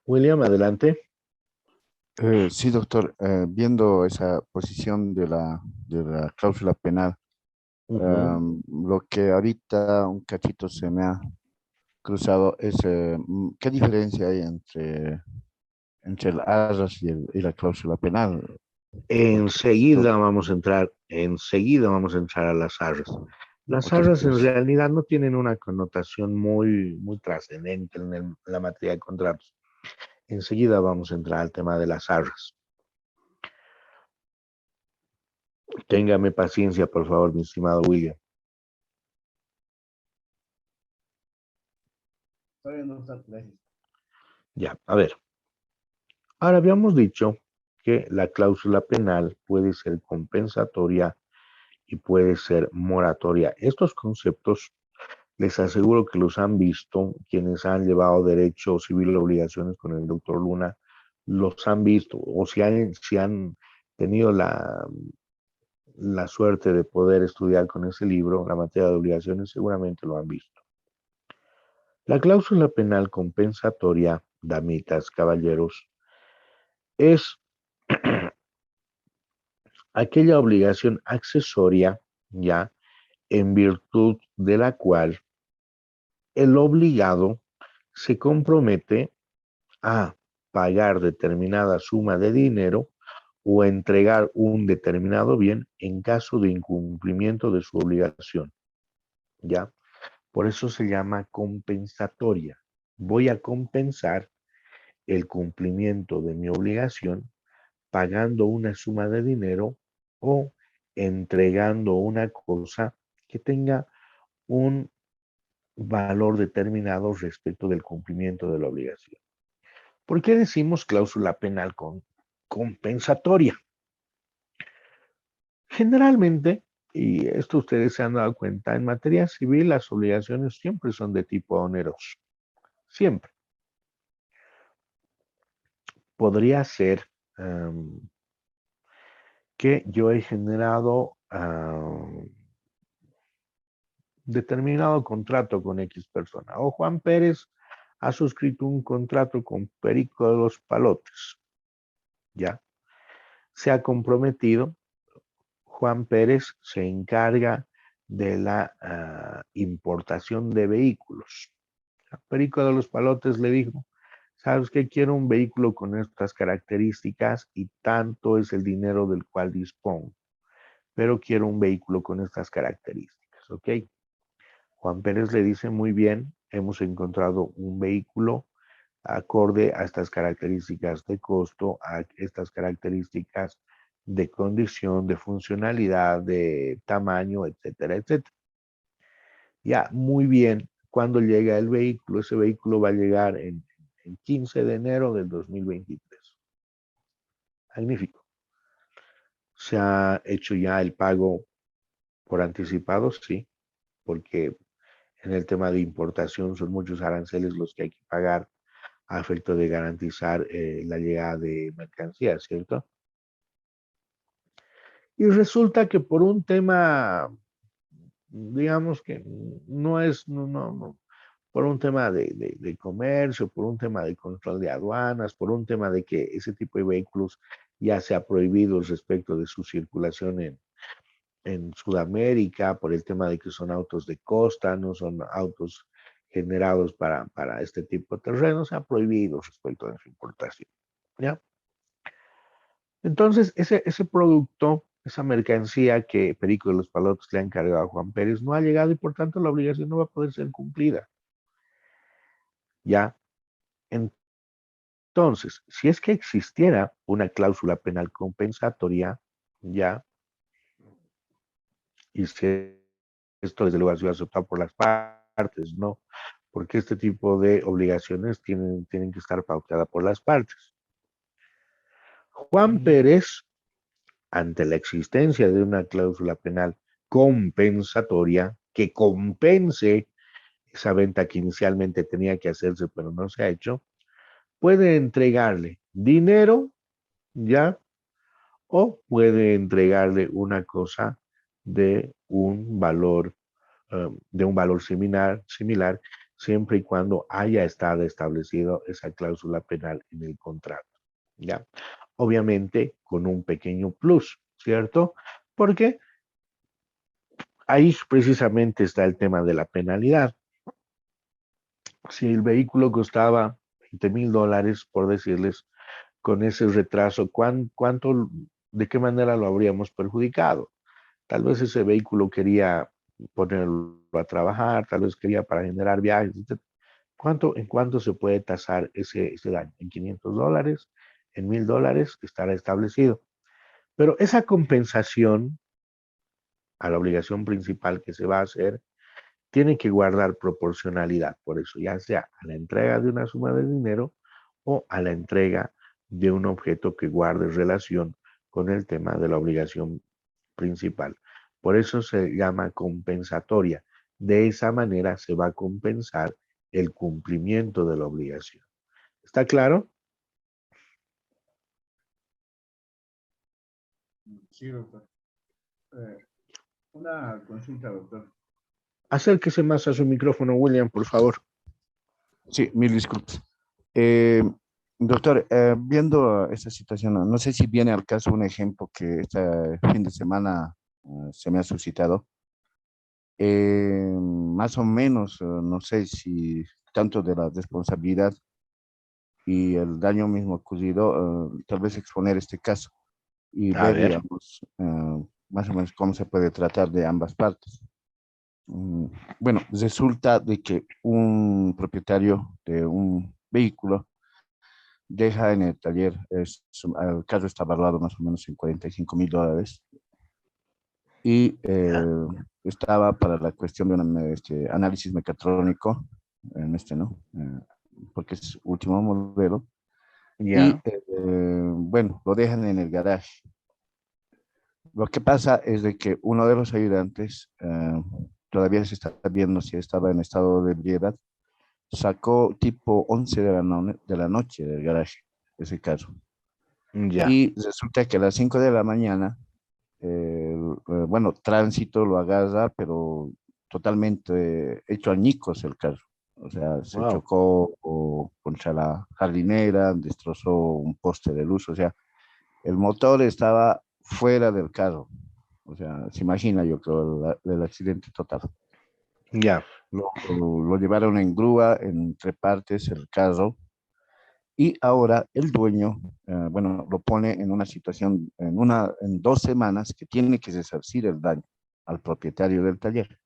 William, adelante. Sí, doctor. Viendo esa posición de la cláusula penal, lo que ahorita un cachito se me ha cruzado es ¿qué diferencia hay entre el arras y la cláusula penal? Enseguida vamos a entrar a las arras. Las Ok, arras en pues, realidad no tienen una connotación muy trascendente en la materia de contratos. Enseguida vamos a entrar al tema de las arras. Téngame paciencia, por favor, mi estimado William. Ya, a ver. Ahora habíamos dicho que la cláusula penal puede ser compensatoria y puede ser moratoria. Estos conceptos les aseguro que los han visto quienes han llevado derecho civil de obligaciones con el doctor Luna, los han visto, o si han tenido la suerte de poder estudiar con ese libro, la materia de obligaciones, seguramente lo han visto. La cláusula penal compensatoria, damitas, caballeros, es aquella obligación accesoria, ya, en virtud de la cual el obligado se compromete a pagar determinada suma de dinero o entregar un determinado bien en caso de incumplimiento de su obligación, ¿ya? Por eso se llama compensatoria. Voy a compensar el cumplimiento de mi obligación pagando una suma de dinero o entregando una cosa que tenga un valor determinado respecto del cumplimiento de la obligación. ¿Por qué decimos cláusula penal compensatoria? Generalmente, y esto ustedes se han dado cuenta, en materia civil las obligaciones siempre son de tipo oneroso. Siempre. Podría ser que yo he generado determinado contrato con X persona. O Juan Pérez ha suscrito un contrato con Perico de los Palotes. ¿Ya? Se ha comprometido. Juan Pérez se encarga de la importación de vehículos. Perico de los Palotes le dijo, ¿sabes qué? Quiero un vehículo con estas características y tanto es el dinero del cual dispongo. Pero quiero un vehículo con estas características, ¿ok? Juan Pérez le dice, muy bien, hemos encontrado un vehículo acorde a estas características de costo, a estas características de condición, de funcionalidad, de tamaño, etcétera, etcétera. Ya, muy bien, cuando llega el vehículo, ese vehículo va a llegar en 15 de enero del 2023. Magnífico. ¿Se ha hecho ya el pago por anticipado? Sí, porque en el tema de importación son muchos aranceles los que hay que pagar a efecto de garantizar la llegada de mercancías, ¿cierto? Y resulta que por un tema, digamos que no es, por un tema de comercio, por un tema de control de aduanas, por un tema de que ese tipo de vehículos ya se ha prohibido respecto de su circulación en Sudamérica, por el tema de que son autos de costa, no son autos generados para este tipo de terrenos, se ha prohibido respecto de su importación. ¿Ya? Entonces, ese producto, esa mercancía que Perico de los Palotes le ha encargado a Juan Pérez no ha llegado y por tanto la obligación no va a poder ser cumplida. ¿Ya? Entonces, si es que existiera una cláusula penal compensatoria, ¿ya? Y si esto desde luego ha sido aceptado por las partes, ¿no? Porque este tipo de obligaciones tienen que estar pautadas por las partes. Juan Pérez, ante la existencia de una cláusula penal compensatoria que compense esa venta que inicialmente tenía que hacerse, pero no se ha hecho, puede entregarle dinero, ¿ya? O puede entregarle una cosa de un valor, similar, siempre y cuando haya estado establecido esa cláusula penal en el contrato, ¿ya? Obviamente con un pequeño plus, ¿cierto? Porque ahí precisamente está el tema de la penalidad. Si el vehículo costaba $20,000, por decirles, con ese retraso, ¿cuánto, de qué manera lo habríamos perjudicado? Tal vez ese vehículo quería ponerlo a trabajar, tal vez quería para generar viajes, etc. ¿En cuánto se puede tasar ese daño? ¿En $500? ¿En $1,000? Estará establecido. Pero esa compensación a la obligación principal que se va a hacer tiene que guardar proporcionalidad. Por eso, ya sea a la entrega de una suma de dinero o a la entrega de un objeto que guarde relación con el tema de la obligación principal. Por eso se llama compensatoria. De esa manera se va a compensar el cumplimiento de la obligación. ¿Está claro? Sí, doctor. Una consulta, doctor. Acérquese más a su micrófono, William, por favor. Sí, mil disculpas. Doctor, viendo esta situación, no sé si viene al caso un ejemplo que este fin de semana se me ha suscitado. Más o menos, no sé si tanto de la responsabilidad y el daño mismo ocurrido, tal vez exponer este caso y A ver, ver. digamos, más o menos cómo se puede tratar de ambas partes. Bueno, resulta de que un propietario de un vehículo deja en el taller, el carro está valorado más o menos en $45,000 y estaba para la cuestión de un análisis mecatrónico, ¿no? Porque es último modelo. Y Ya. bueno, lo dejan en el garaje. Lo que pasa es de que uno de los ayudantes, todavía se está viendo si estaba en estado de ebriedad, sacó tipo 11 de la noche del garaje, ese carro. Ya. Y resulta que a las 5 de la mañana, bueno, tránsito lo agarra, pero totalmente hecho añicos el carro. O sea, se Wow. chocó contra la jardinera, destrozó un poste de luz, o sea, el motor estaba fuera del carro. O sea, se imagina, yo creo, el accidente total. Ya. Lo llevaron en grúa, en 3 partes, el carro. Y ahora el dueño, bueno, lo pone en una situación, en 2 semanas, que tiene que resarcir el daño al propietario del taller.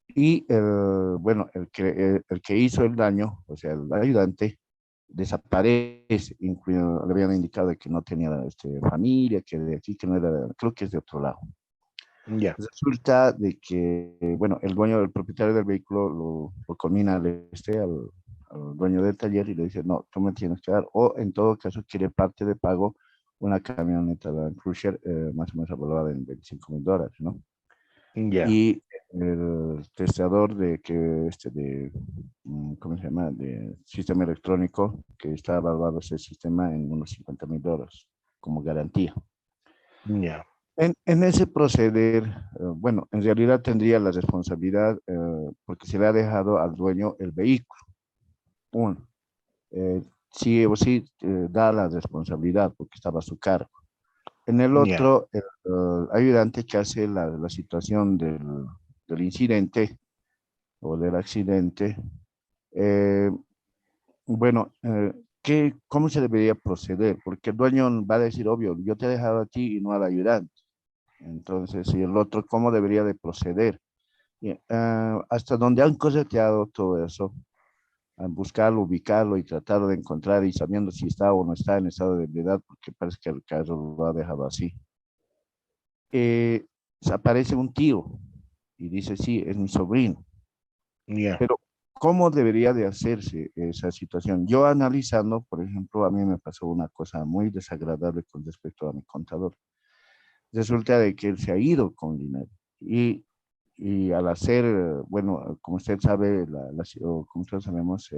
Y bueno, el que hizo el daño, o sea, el ayudante, desaparece, incluido, le habían indicado de que no tenía familia, que de aquí, que no era, creo que es de otro lado. Ya. Resulta de que, bueno, el dueño, el propietario del vehículo lo conmina al dueño del taller y le dice, no, tú me tienes que dar, o en todo caso quiere parte de pago una camioneta Land Cruiser, más o menos valorada en $25,000, ¿no? Ya. Y el testador ¿cómo se llama? De sistema electrónico, que está evaluado ese sistema en unos $50,000 como garantía. Ya. En ese proceder, bueno, en realidad tendría la responsabilidad porque se le ha dejado al dueño el vehículo. Uno, sí o sí da la responsabilidad porque estaba a su cargo. En el Ya. otro, el ayudante que hace la situación del incidente o del accidente, eh, bueno, ¿cómo se debería proceder? Porque el dueño va a decir, obvio, yo te he dejado a ti y no al ayudante. Entonces, y el otro, ¿cómo debería de proceder? Hasta donde han correteado todo eso, a buscarlo, ubicarlo y tratar de encontrar y sabiendo si está o no está en estado de ebriedad, porque parece que el carro lo ha dejado así. Aparece un tío y dice, sí, es mi sobrino. Ya. Pero, ¿cómo debería de hacerse esa situación? Yo analizando, por ejemplo, a mí me pasó una cosa muy desagradable con respecto a mi contador. Resulta de que él se ha ido con dinero y al hacer, bueno, como usted sabe, o como todos sabemos,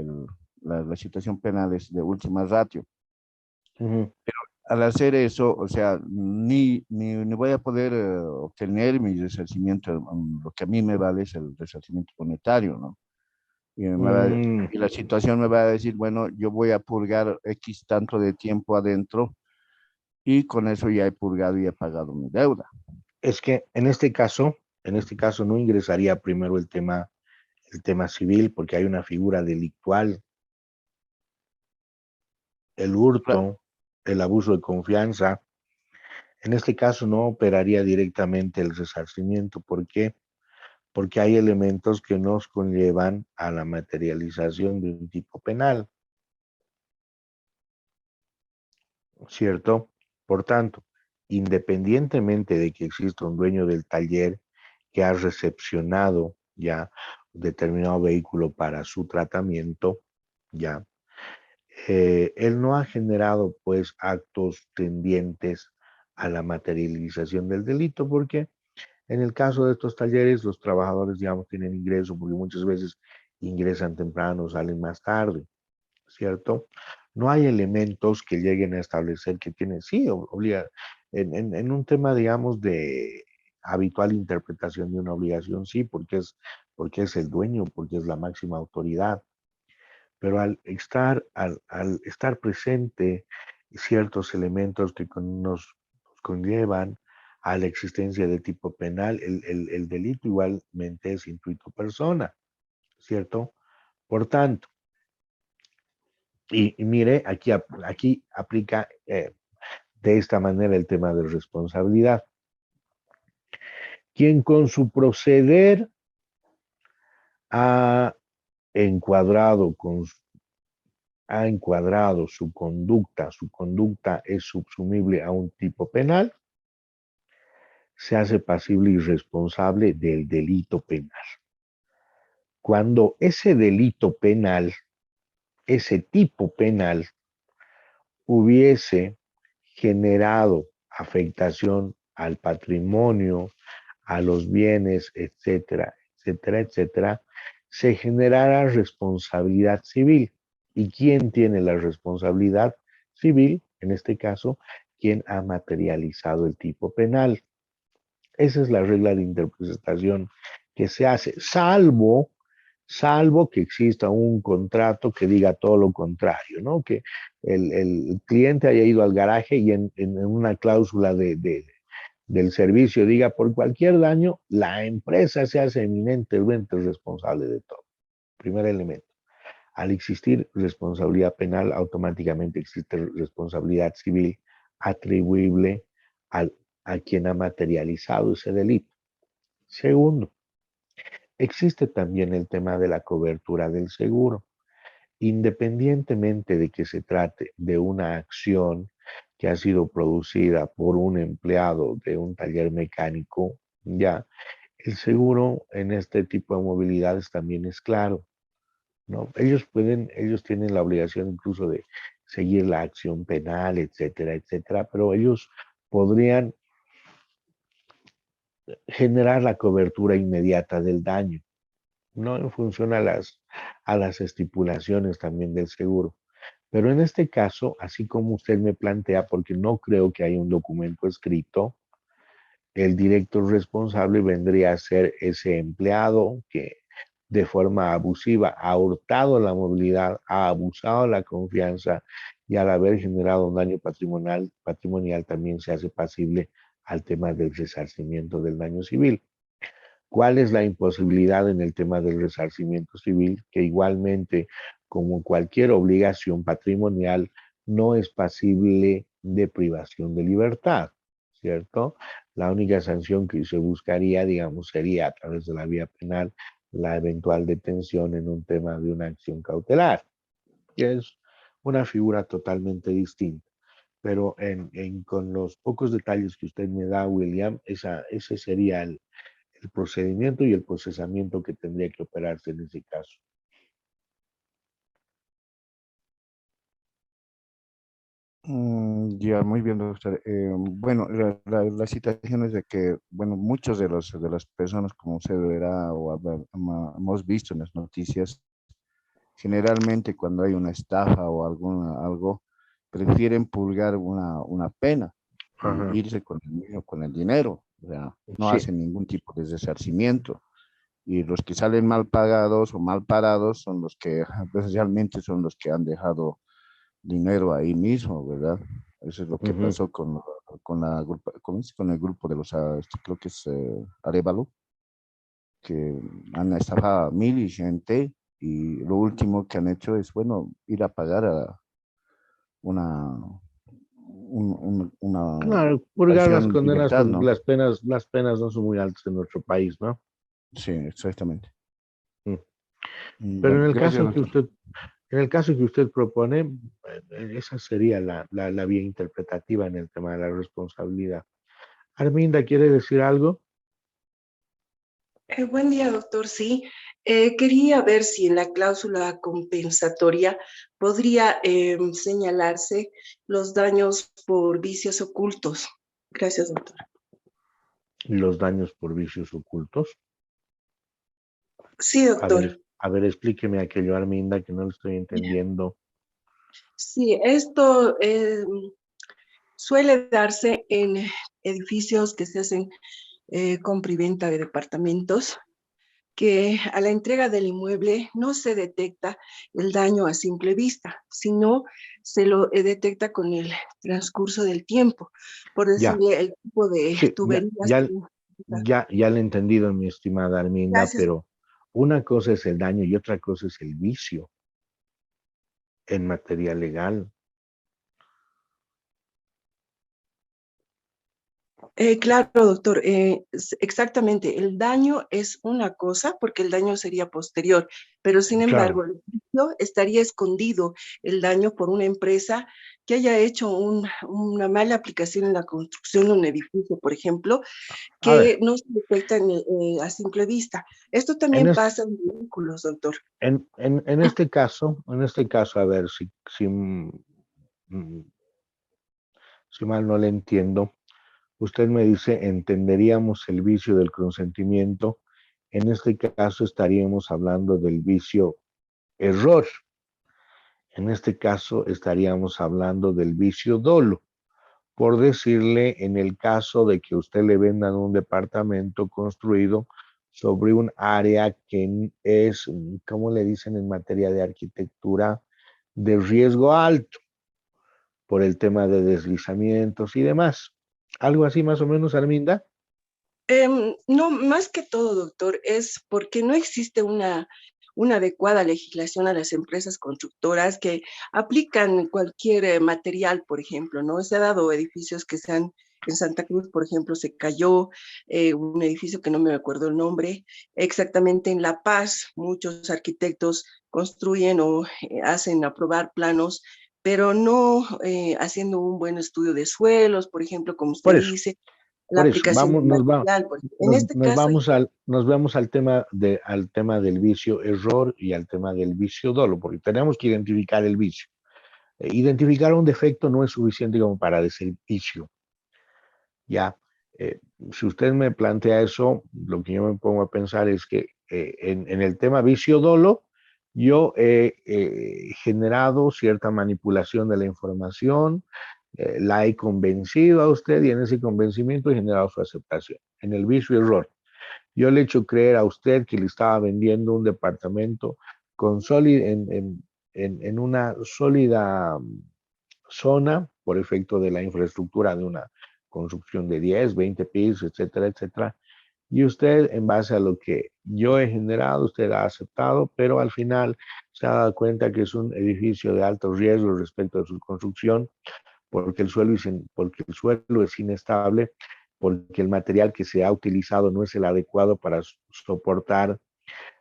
la situación penal es de última ratio. Ujú. Al hacer eso, o sea, ni voy a poder obtener mi resarcimiento, lo que a mí me vale es el resarcimiento monetario, ¿no? Mm, Y la situación me va a decir, bueno, yo voy a purgar X tanto de tiempo adentro y con eso ya he purgado y he pagado mi deuda. Es que en este caso no ingresaría primero el tema civil, porque hay una figura delictual, el Cla- hurto, el abuso de confianza. En este caso no operaría directamente el resarcimiento. ¿Por qué? Porque hay elementos que nos conllevan a la materialización de un tipo penal, ¿cierto? Por tanto, independientemente de que exista un dueño del taller que ha recepcionado ya un determinado vehículo para su tratamiento, ya, él no ha generado pues actos tendientes a la materialización del delito, porque en el caso de estos talleres los trabajadores, digamos, tienen ingreso porque muchas veces ingresan temprano, salen más tarde, ¿cierto? No hay elementos que lleguen a establecer que tienen, sí, obliga, en un tema, digamos, de habitual interpretación de una obligación, sí, porque es el dueño, porque es la máxima autoridad, pero al estar presente ciertos elementos que nos conllevan a la existencia de tipo penal, el delito igualmente es intuito persona, ¿cierto? Por tanto, y mire, aquí aplica de esta manera el tema de responsabilidad. Quien con su proceder ha encuadrado, ha encuadrado su conducta es subsumible a un tipo penal, se hace pasible y responsable del delito penal. Cuando ese delito penal, ese tipo penal, hubiese generado afectación al patrimonio, a los bienes, etcétera, etcétera, etcétera, se generará responsabilidad civil. ¿Y quién tiene la responsabilidad civil? En este caso, quien ha materializado el tipo penal. Esa es la regla de interpretación que se hace, salvo que exista un contrato que diga todo lo contrario, ¿no? Que el cliente haya ido al garaje y en una cláusula del servicio diga por cualquier daño, la empresa se hace eminentemente responsable de todo. Primer elemento. Al existir responsabilidad penal, automáticamente existe responsabilidad civil atribuible al, a quien ha materializado ese delito. Segundo, existe también el tema de la cobertura del seguro. Independientemente de que se trate de una acción que ha sido producida por un empleado de un taller mecánico, ya, el seguro en este tipo de movilidades también es claro, ¿no? Ellos tienen la obligación incluso de seguir la acción penal, etcétera, etcétera, pero ellos podrían generar la cobertura inmediata del daño, ¿no? En función a las estipulaciones también del seguro. Pero en este caso, así como usted me plantea, porque no creo que haya un documento escrito, el directo responsable vendría a ser ese empleado que de forma abusiva ha hurtado la movilidad, ha abusado de la confianza y al haber generado un daño patrimonial también se hace pasible al tema del resarcimiento del daño civil. ¿Cuál es la imposibilidad en el tema del resarcimiento civil? Que igualmente, como cualquier obligación patrimonial, no es pasible de privación de libertad, ¿cierto? La única sanción que se buscaría, digamos, sería a través de la vía penal la eventual detención en un tema de una acción cautelar, que es una figura totalmente distinta. Pero con los pocos detalles que usted me da, William, ese sería el procedimiento y el procesamiento que tendría que operarse en ese caso. Ya, muy bien, doctor. Bueno, la situación es de que, bueno, muchos de las personas, como usted verá o hemos visto en las noticias, generalmente cuando hay una estafa o algo, prefieren purgar una pena Ajá. y irse con el dinero. O sea, no Sí. hacen ningún tipo de resarcimiento. Y los que salen mal pagados o mal parados son los que realmente son los que han dejado dinero ahí mismo, ¿verdad? Eso es lo que pasó con el grupo de los, creo que es Arévalo, que han estafado a mil y gente, y lo último que han hecho es, bueno, ir a pagar a una, una Claro, purgar las prisión condenas libertad, porque ¿no? las penas no son muy altas en nuestro país, ¿no? Sí, exactamente. Mm. Pero Bueno, gracias, doctor. en el caso que usted propone, esa sería la vía interpretativa en el tema de la responsabilidad. Arminda, ¿quiere decir algo? Buen día, doctor. Sí, quería ver si en la cláusula compensatoria podría señalarse los daños por vicios ocultos. Gracias, doctor. Los daños por vicios ocultos. Sí, doctor. A ver, explíqueme aquello, Arminda, que no lo estoy entendiendo. Sí, esto suele darse en edificios que se hacen compra y venta de departamentos, que a la entrega del inmueble no se detecta el daño a simple vista, sino se lo detecta con el transcurso del tiempo. Por Ya, decirle, el tipo de sí, tuberías. ya lo he entendido, mi estimada Arminda, Gracias. pero una cosa es el daño y otra cosa es el vicio en materia legal. Claro, doctor, exactamente. El daño es una cosa porque el daño sería posterior, pero sin embargo, Claro. el vicio estaría escondido el daño por una empresa que haya hecho una mala aplicación en la construcción de un edificio, por ejemplo, A ver, que no se detecta a simple vista. Esto en también este, pasa en vehículos, doctor. en este caso, a ver, si mal no le entiendo, usted me dice, entenderíamos el vicio del consentimiento. En este caso estaríamos hablando del vicio error. En este caso estaríamos hablando del vicio dolo. Por decirle, en el caso de que usted le vendan un departamento construido sobre un área que es, ¿cómo le dicen en materia de arquitectura? De riesgo alto, por el tema de deslizamientos y demás. ¿Algo así más o menos, Arminda? No, más que todo, doctor, es porque no existe una adecuada legislación a las empresas constructoras que aplican cualquier material, por ejemplo, ¿no? Se ha dado edificios que se han, en Santa Cruz, por ejemplo, se cayó un edificio que no me acuerdo el nombre, exactamente en La Paz, muchos arquitectos construyen o hacen aprobar planos, pero no haciendo un buen estudio de suelos, por ejemplo, como usted Por eso, dice, la aplicación del material. En este caso, nos vamos al tema del vicio error y al tema del vicio dolo, porque tenemos que identificar el vicio. Identificar un defecto no es suficiente como para decir vicio. Ya, si usted me plantea eso, lo que yo me pongo a pensar es que en el tema vicio dolo, yo he generado cierta manipulación de la información, la he convencido a usted y en ese convencimiento he generado su aceptación. En el vicio y error, yo le he hecho creer a usted que le estaba vendiendo un departamento con en una sólida zona por efecto de la infraestructura de una construcción de 10, 20 pisos, etcétera, etcétera. Y usted, en base a lo que yo he generado, usted ha aceptado, pero al final se ha dado cuenta que es un edificio de alto riesgo respecto a su construcción, porque porque el suelo es inestable, porque el material que se ha utilizado no es el adecuado para soportar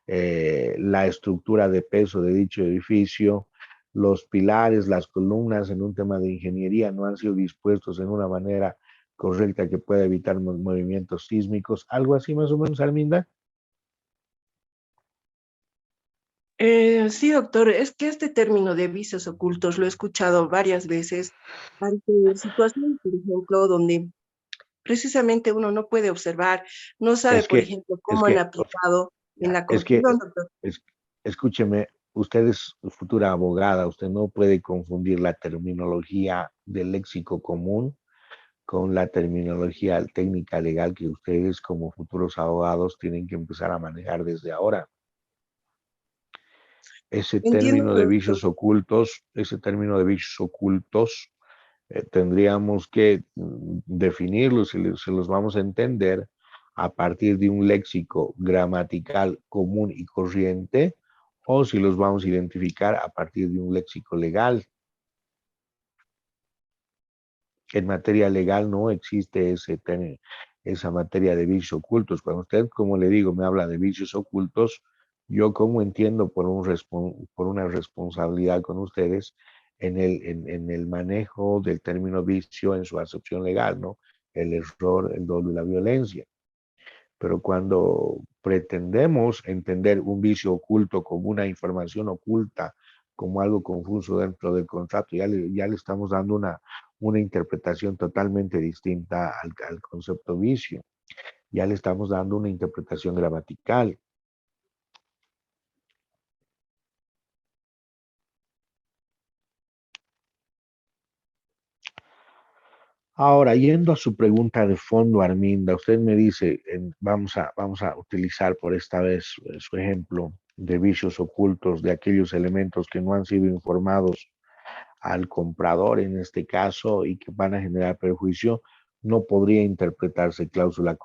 la estructura de peso de dicho edificio, los pilares, las columnas en un tema de ingeniería no han sido dispuestos en una manera correcta que pueda evitar movimientos sísmicos, algo así más o menos, Arminda. Sí, doctor, es que este término de vicios ocultos lo he escuchado varias veces ante situaciones, por ejemplo, donde precisamente uno no puede observar, no sabe, por ejemplo, cómo han aplicado en la es que, construcción, doctor. escúcheme, usted es futura abogada, usted no puede confundir la terminología del léxico común con la terminología técnica legal que ustedes como futuros abogados tienen que empezar a manejar desde ahora. Ese Entiendo, término de doctor. vicios ocultos, tendríamos que definirlos y se los vamos a entender a partir de un léxico gramatical común y corriente, o si los vamos a identificar a partir de un léxico legal. En materia legal no existe esa materia de vicios ocultos. Cuando usted, como le digo, me habla de vicios ocultos, yo como entiendo por una responsabilidad con ustedes en el manejo del término vicio en su acepción legal, ¿no? El error, el dolo y la violencia. Pero cuando pretendemos entender un vicio oculto como una información oculta, como algo confuso dentro del contrato, ya le estamos dando una interpretación totalmente distinta al concepto vicio. Ya le estamos dando una interpretación gramatical. Ahora, yendo a su pregunta de fondo, Arminda, usted me dice, vamos a utilizar por esta vez su ejemplo de vicios ocultos, de aquellos elementos que no han sido informados al comprador en este caso y que van a generar perjuicio. No podría interpretarse cláusula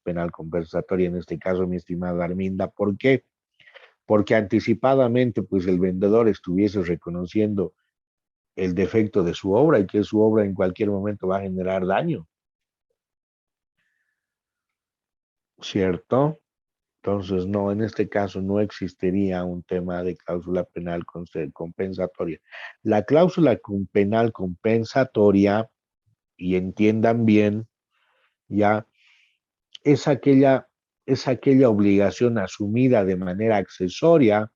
penal compensatoria en este caso, mi estimada Arminda. ¿Por qué? Porque anticipadamente, pues el vendedor estuviese reconociendo el defecto de su obra y que su obra en cualquier momento va a generar daño, ¿cierto? Entonces, no, en este caso no existiría un tema de cláusula penal compensatoria. La cláusula penal compensatoria, y entiendan bien, ya es aquella obligación asumida de manera accesoria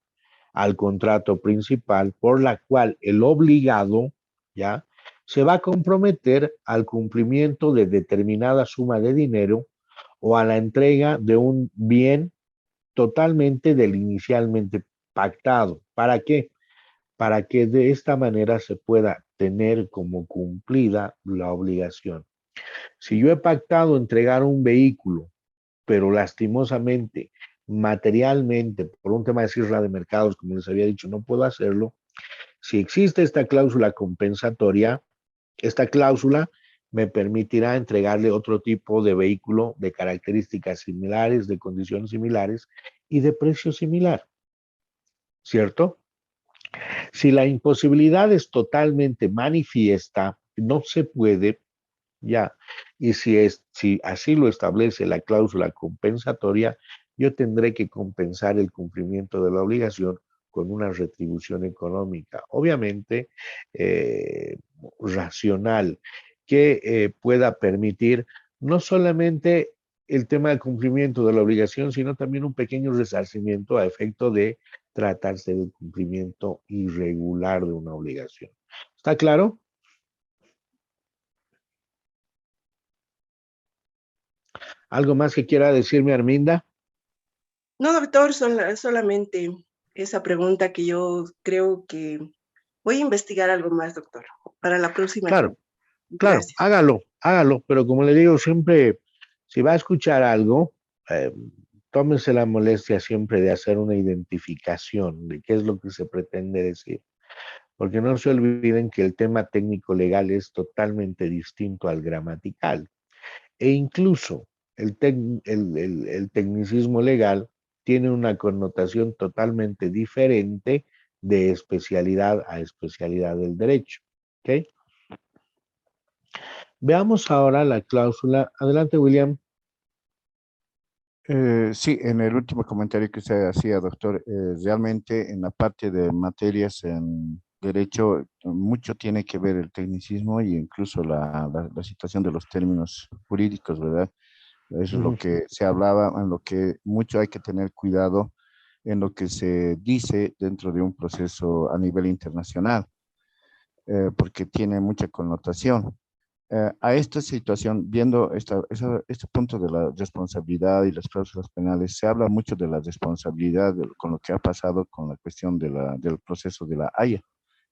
al contrato principal por la cual el obligado, ya, se va a comprometer al cumplimiento de determinada suma de dinero o a la entrega de un bien totalmente del inicialmente pactado. ¿Para qué? Para que de esta manera se pueda tener como cumplida la obligación. Si yo he pactado entregar un vehículo, pero lastimosamente, materialmente, por un tema de cierre de mercados, como les había dicho, no puedo hacerlo, si existe esta cláusula compensatoria, esta cláusula me permitirá entregarle otro tipo de vehículo de características similares, de condiciones similares y de precio similar, ¿cierto? Si la imposibilidad es totalmente manifiesta, no se puede, ya, y si así lo establece la cláusula compensatoria, yo tendré que compensar el cumplimiento de la obligación con una retribución económica, obviamente racional, que pueda permitir no solamente el tema del cumplimiento de la obligación, sino también un pequeño resarcimiento a efecto de tratarse del cumplimiento irregular de una obligación. ¿Está claro? ¿Algo más que quiera decirme, Arminda? No, doctor, solamente esa pregunta que yo creo que voy a investigar algo más, doctor, para la próxima. Claro, claro, Gracias. hágalo, pero como le digo siempre, si va a escuchar algo, tómese la molestia siempre de hacer una identificación de qué es lo que se pretende decir, porque no se olviden que el tema técnico legal es totalmente distinto al gramatical, e incluso el tecnicismo legal tiene una connotación totalmente diferente de especialidad a especialidad del derecho. ¿Ok? Veamos ahora la cláusula. Adelante, William. Sí, en el último comentario que usted hacía, doctor, realmente en la parte de materias en derecho, mucho tiene que ver el tecnicismo e incluso la situación de los términos jurídicos, ¿verdad? Eso es lo que se hablaba, en lo que mucho hay que tener cuidado en lo que se dice dentro de un proceso a nivel internacional, porque tiene mucha connotación. A esta situación, viendo este punto de la responsabilidad y las cláusulas penales, se habla mucho de la responsabilidad con lo que ha pasado con la cuestión del proceso de la Haya.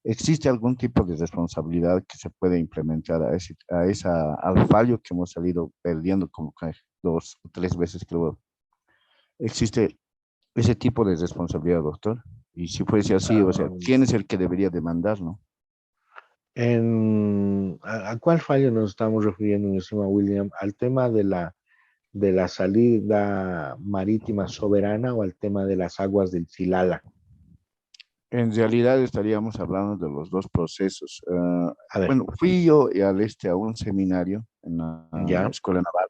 ¿Existe algún tipo de responsabilidad que se puede implementar al fallo que hemos salido perdiendo como 2 o 3 veces, creo? ¿Existe ese tipo de responsabilidad, doctor? Y si fuese así, o sea, ¿quién es el que debería demandar, no? ¿A cuál fallo nos estamos refiriendo, mi estimado William? ¿Al tema de la salida marítima soberana o al tema de las aguas del Chilala? En realidad estaríamos hablando de los dos procesos. A ver. Bueno, fui yo a un seminario en la Ya. Escuela Naval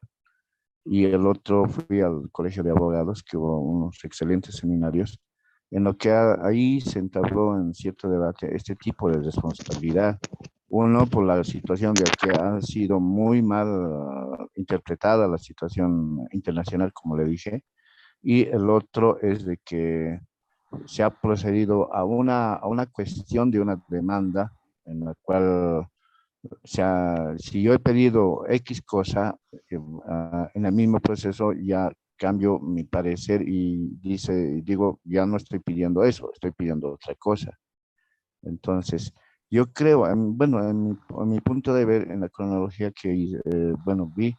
y el otro fui al Colegio de Abogados, que hubo unos excelentes seminarios, en lo que ahí se entabló en cierto debate este tipo de responsabilidad. Uno, por la situación de que ha sido muy mal interpretada la situación internacional, como le dije, y el otro es de que se ha procedido a una cuestión de una demanda en la cual, o sea, si yo he pedido X cosa, en el mismo proceso ya cambio mi parecer y digo, ya no estoy pidiendo eso, estoy pidiendo otra cosa. Entonces, yo creo, bueno, en mi punto de ver, en la cronología que, bueno, vi,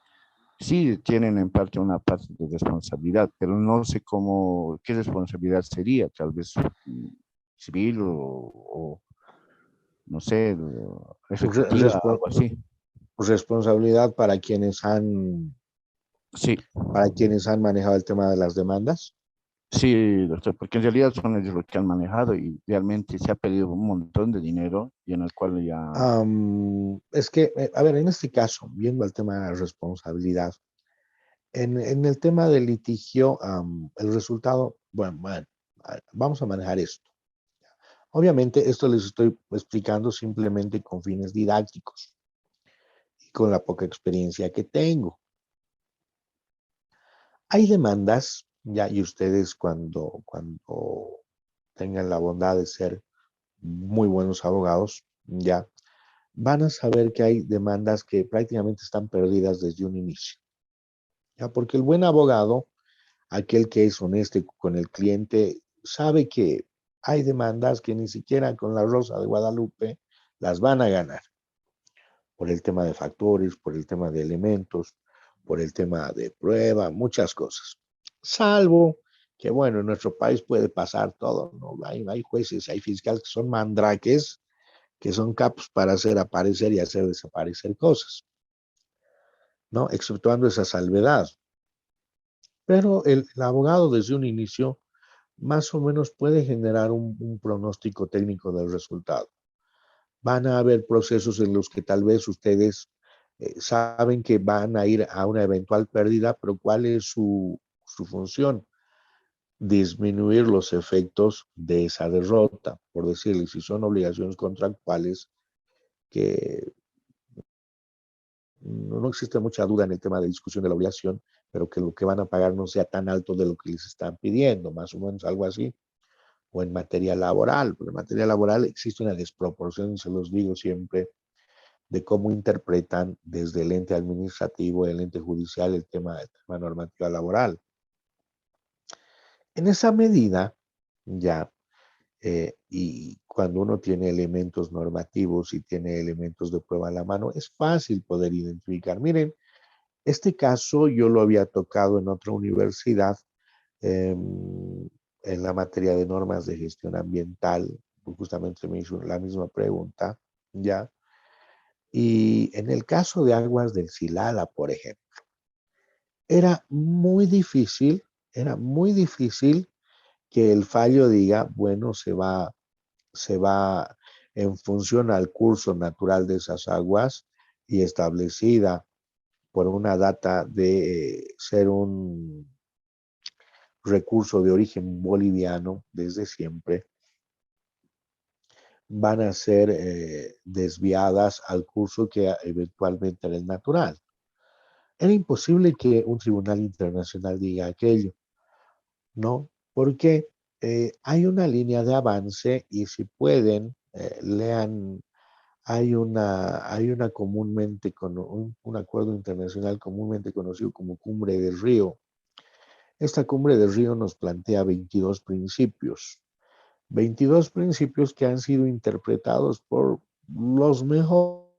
sí tienen en parte una parte de responsabilidad, pero no sé qué responsabilidad sería, tal vez civil o no sé, efectiva, algo así. Responsabilidad para Sí, quienes han manejado el tema de las demandas. sí, doctor, porque en realidad son ellos los que han manejado y realmente se ha pedido un montón de dinero y en el cual ya... Es que, a ver, en este caso, viendo el tema de la responsabilidad, en el tema del litigio, el resultado, bueno, vamos a manejar esto. Obviamente, esto les estoy explicando simplemente con fines didácticos y con la poca experiencia que tengo. Hay demandas, ya, y ustedes cuando tengan la bondad de ser muy buenos abogados, ya, van a saber que hay demandas que prácticamente están perdidas desde un inicio. ¿Ya? Porque el buen abogado, aquel que es honesto con el cliente, sabe que hay demandas que ni siquiera con la Rosa de Guadalupe las van a ganar. Por el tema de factores, por el tema de elementos, por el tema de prueba, muchas cosas. Salvo que, bueno, en nuestro país puede pasar todo, ¿no? Hay jueces, hay fiscales que son mandraques, que son capos para hacer aparecer y hacer desaparecer cosas, ¿no? Exceptuando esa salvedad. Pero el abogado desde un inicio más o menos puede generar un pronóstico técnico del resultado. Van a haber procesos en los que tal vez ustedes saben que van a ir a una eventual pérdida, pero ¿cuál es su función? Disminuir los efectos de esa derrota, por decirle, si son obligaciones contractuales que no existe mucha duda en el tema de discusión de la obligación, pero que lo que van a pagar no sea tan alto de lo que les están pidiendo, más o menos algo así. O en materia laboral, porque en materia laboral existe una desproporción, se los digo siempre, de cómo interpretan desde el ente administrativo, el ente judicial, el tema normativa laboral. En esa medida, ya, y cuando uno tiene elementos normativos y tiene elementos de prueba a la mano, es fácil poder identificar. Miren, este caso yo lo había tocado en otra universidad, en la materia de normas de gestión ambiental, justamente me hizo la misma pregunta, ¿ya? Y en el caso de aguas del Silala, por ejemplo, era muy difícil que el fallo diga, bueno, se va en función al curso natural de esas aguas y establecida por una data de ser un recurso de origen boliviano desde siempre, van a ser desviadas al curso que eventualmente era el natural. Era imposible que un tribunal internacional diga aquello, ¿no? Porque hay una línea de avance y si pueden, lean, hay una comúnmente, un acuerdo internacional comúnmente conocido como Cumbre del Río. Esta Cumbre del Río nos plantea 22 principios. 22 principios que han sido interpretados por los mejores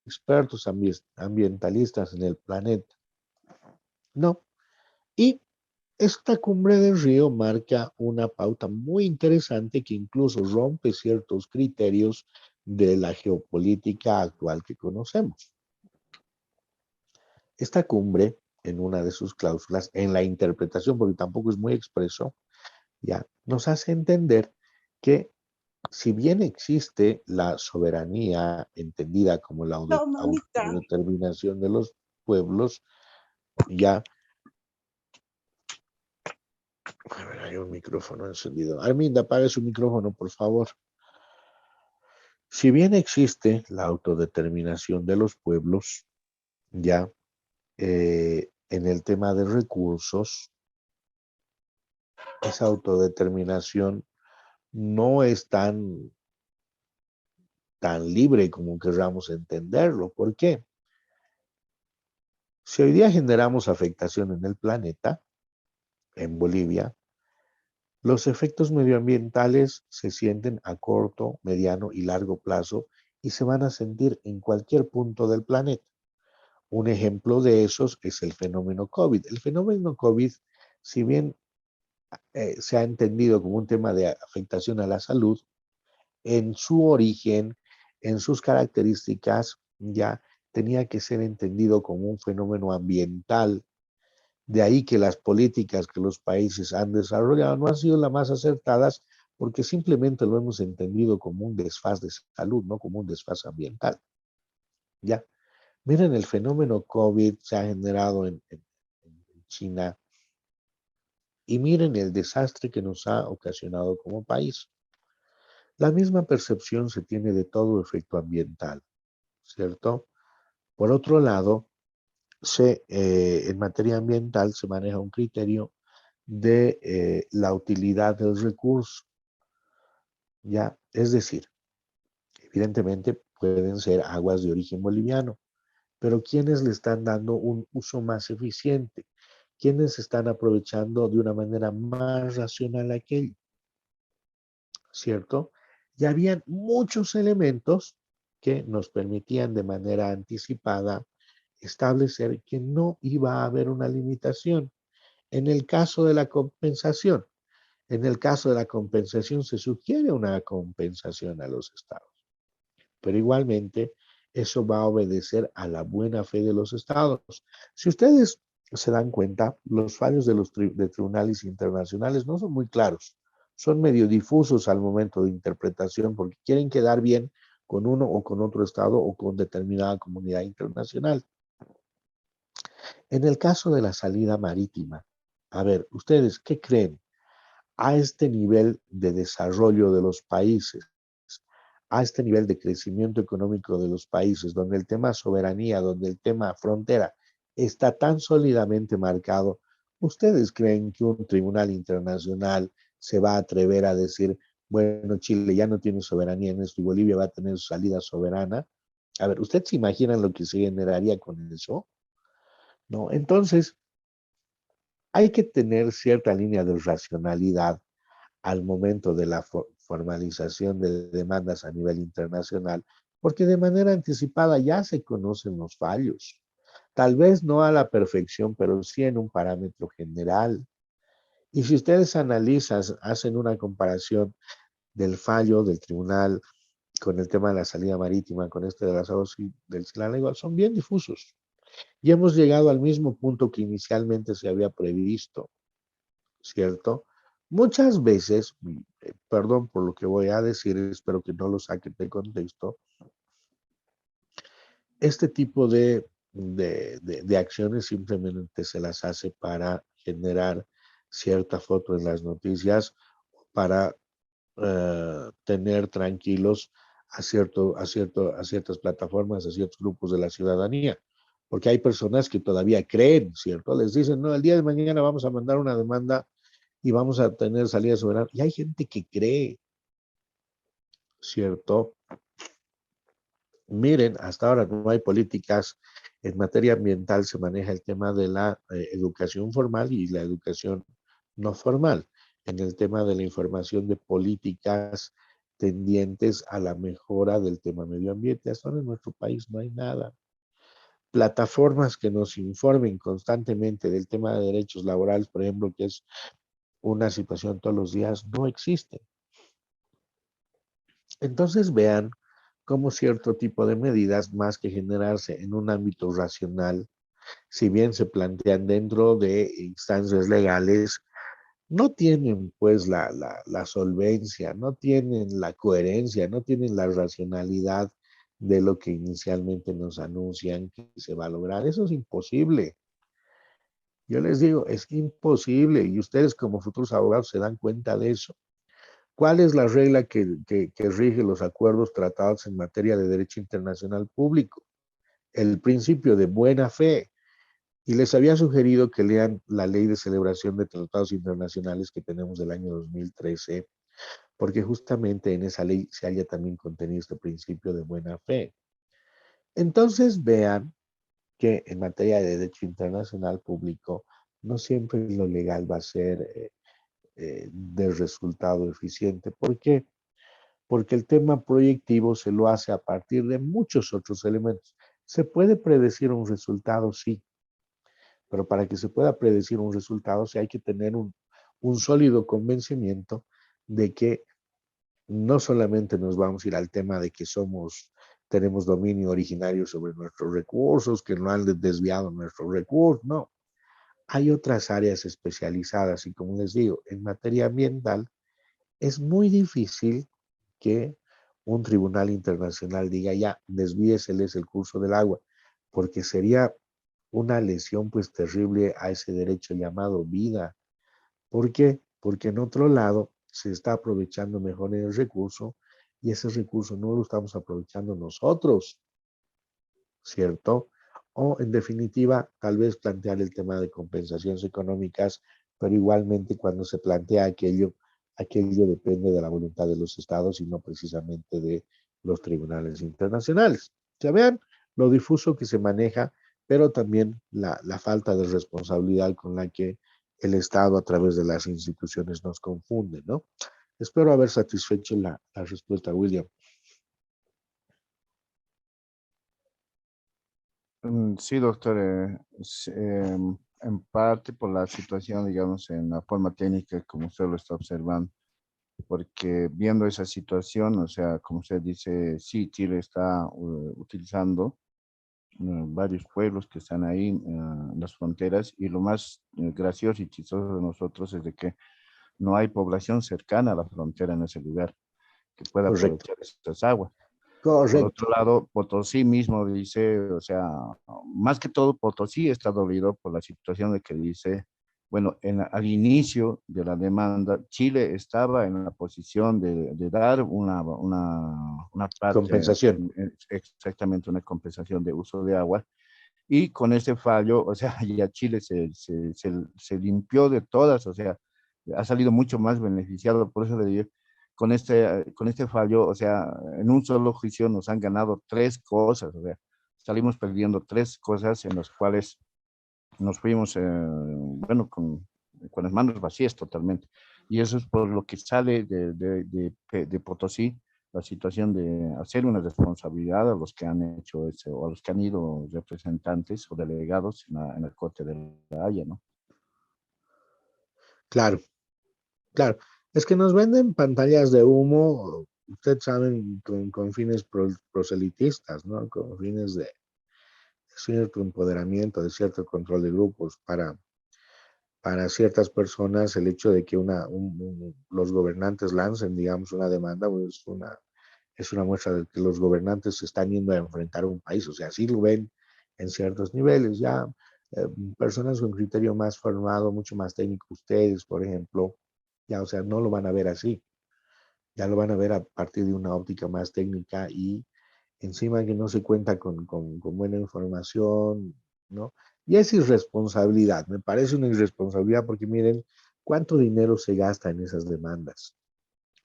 expertos ambientalistas en el planeta. No. Y esta Cumbre del Río marca una pauta muy interesante que incluso rompe ciertos criterios de la geopolítica actual que conocemos. Esta cumbre, en una de sus cláusulas, en la interpretación, porque tampoco es muy expreso, ya nos hace entender que si bien existe la soberanía entendida como la autodeterminación de los pueblos, ya... A ver, hay un micrófono encendido. Arminda, apague su micrófono, por favor. Si bien existe la autodeterminación de los pueblos, ya en el tema de recursos, esa autodeterminación no es tan libre como querramos entenderlo. ¿Por qué? Si hoy día generamos afectación en el planeta, en Bolivia, los efectos medioambientales se sienten a corto, mediano y largo plazo y se van a sentir en cualquier punto del planeta. Un ejemplo de esos es el fenómeno COVID. El fenómeno COVID, si bien se ha entendido como un tema de afectación a la salud, en su origen, en sus características, ya tenía que ser entendido como un fenómeno ambiental. De ahí que las políticas que los países han desarrollado no han sido las más acertadas porque simplemente lo hemos entendido como un desfase de salud, no como un desfase ambiental. Ya. Miren, el fenómeno COVID se ha generado en China y miren el desastre que nos ha ocasionado como país. La misma percepción se tiene de todo efecto ambiental, ¿cierto? Por otro lado, en materia ambiental se maneja un criterio de la utilidad del recurso, ¿ya? Es decir, evidentemente pueden ser aguas de origen boliviano, pero ¿quiénes le están dando un uso más eficiente? ¿Quiénes están aprovechando de una manera más racional aquello? ¿Cierto? Y habían muchos elementos que nos permitían de manera anticipada establecer que no iba a haber una limitación. En el caso de la compensación, se sugiere una compensación a los estados, pero igualmente eso va a obedecer a la buena fe de los estados. Si ustedes se dan cuenta, los fallos de los tribunales internacionales no son muy claros, son medio difusos al momento de interpretación porque quieren quedar bien con uno o con otro estado o con determinada comunidad internacional. En el caso de la salida marítima, a ver, ¿ustedes qué creen? A este nivel de desarrollo de los países, a este nivel de crecimiento económico de los países, donde el tema soberanía, donde el tema frontera está tan sólidamente marcado, ¿ustedes creen que un tribunal internacional se va a atrever a decir, bueno, Chile ya no tiene soberanía en esto y Bolivia va a tener su salida soberana? A ver, ¿ustedes se imaginan lo que se generaría con eso? ¿No? Entonces, hay que tener cierta línea de racionalidad al momento de la formalización de demandas a nivel internacional, porque de manera anticipada ya se conocen los fallos. Tal vez no a la perfección, pero sí en un parámetro general. Y si ustedes analizan, hacen una comparación del fallo del tribunal con el tema de la salida marítima, con este de las aguas del Silala, igual son bien difusos. Y hemos llegado al mismo punto que inicialmente se había previsto, ¿cierto? Muchas veces, perdón por lo que voy a decir, espero que no lo saquen de contexto, este tipo de acciones simplemente se las hace para generar cierta foto en las noticias, para tener tranquilos a ciertas plataformas, a ciertos grupos de la ciudadanía. Porque hay personas que todavía creen, ¿cierto? Les dicen, no, el día de mañana vamos a mandar una demanda y vamos a tener salida soberana. Y hay gente que cree, ¿cierto? Miren, hasta ahora no hay políticas en materia ambiental, se maneja el tema de la educación formal y la educación no formal. En el tema de la información de políticas tendientes a la mejora del tema medio ambiente. Hasta ahora en nuestro país no hay nada. Plataformas que nos informen constantemente del tema de derechos laborales, por ejemplo, que es una situación todos los días, no existen. Entonces vean cómo cierto tipo de medidas, más que generarse en un ámbito racional, si bien se plantean dentro de instancias legales, no tienen pues la solvencia, no tienen la coherencia, no tienen la racionalidad de lo que inicialmente nos anuncian que se va a lograr. Eso es imposible. Yo les digo, es imposible y ustedes como futuros abogados se dan cuenta de eso. ¿Cuál es la regla que rige los acuerdos tratados en materia de derecho internacional público? El principio de buena fe. Y les había sugerido que lean la ley de celebración de tratados internacionales que tenemos del año 2013, porque justamente en esa ley se halla también contenido este principio de buena fe. Entonces vean que en materia de derecho internacional público no siempre lo legal va a ser de resultado eficiente. ¿Por qué? Porque el tema proyectivo se lo hace a partir de muchos otros elementos. ¿Se puede predecir un resultado? Sí, pero para que se pueda predecir un resultado, sí hay que tener un sólido convencimiento de que no solamente nos vamos a ir al tema de que tenemos dominio originario sobre nuestros recursos, que no han desviado nuestros recursos, no. Hay otras áreas especializadas y como les digo, en materia ambiental es muy difícil que un tribunal internacional diga ya, desvíeseles el curso del agua, porque sería una lesión pues terrible a ese derecho llamado vida. ¿Por qué? Porque en otro lado se está aprovechando mejor el recurso y ese recurso no lo estamos aprovechando nosotros, ¿cierto? O en definitiva, tal vez plantear el tema de compensaciones económicas, pero igualmente cuando se plantea aquello depende de la voluntad de los estados y no precisamente de los tribunales internacionales. Ya vean lo difuso que se maneja, pero también la falta de responsabilidad con la que el Estado a través de las instituciones nos confunde, ¿no? Espero haber satisfecho la respuesta, William. Sí, doctor, en parte por la situación, digamos, en la forma técnica, como usted lo está observando, porque viendo esa situación, o sea, como usted dice, sí, Chile está utilizando varios pueblos que están ahí en las fronteras y lo más gracioso y chistoso de nosotros es de que no hay población cercana a la frontera en ese lugar que pueda Correcto. aprovechar estas aguas. Por Correcto. otro lado, Potosí mismo dice, o sea, más que todo Potosí está dolido por la situación de que dice, bueno, al inicio de la demanda, Chile estaba en la posición de dar una parte, Compensación. exactamente una compensación de uso de agua, y con ese fallo, o sea, ya Chile se limpió de todas, o sea, ha salido mucho más beneficiado, por eso le digo, con este fallo, o sea, en un solo juicio nos han ganado 3 cosas, o sea, salimos perdiendo 3 cosas en las cuales nos fuimos, bueno, con las manos vacías totalmente. Y eso es por lo que sale de Potosí, la situación de hacer una responsabilidad a los que han hecho eso, o a los que han ido representantes o delegados en el Corte de la Haya, ¿no? Claro, claro. Es que nos venden pantallas de humo, ustedes saben, con fines proselitistas, ¿no? Con fines de cierto empoderamiento, de cierto control de grupos para ciertas personas el hecho de que los gobernantes lancen, digamos, una demanda, pues es una muestra de que los gobernantes se están yendo a enfrentar a un país. O sea, sí lo ven en ciertos niveles. Ya personas con criterio más formado, mucho más técnico, ustedes, por ejemplo, ya, o sea, no lo van a ver así. Ya lo van a ver a partir de una óptica más técnica y encima que no se cuenta con buena información, ¿no? Y es irresponsabilidad, me parece una irresponsabilidad porque miren cuánto dinero se gasta en esas demandas.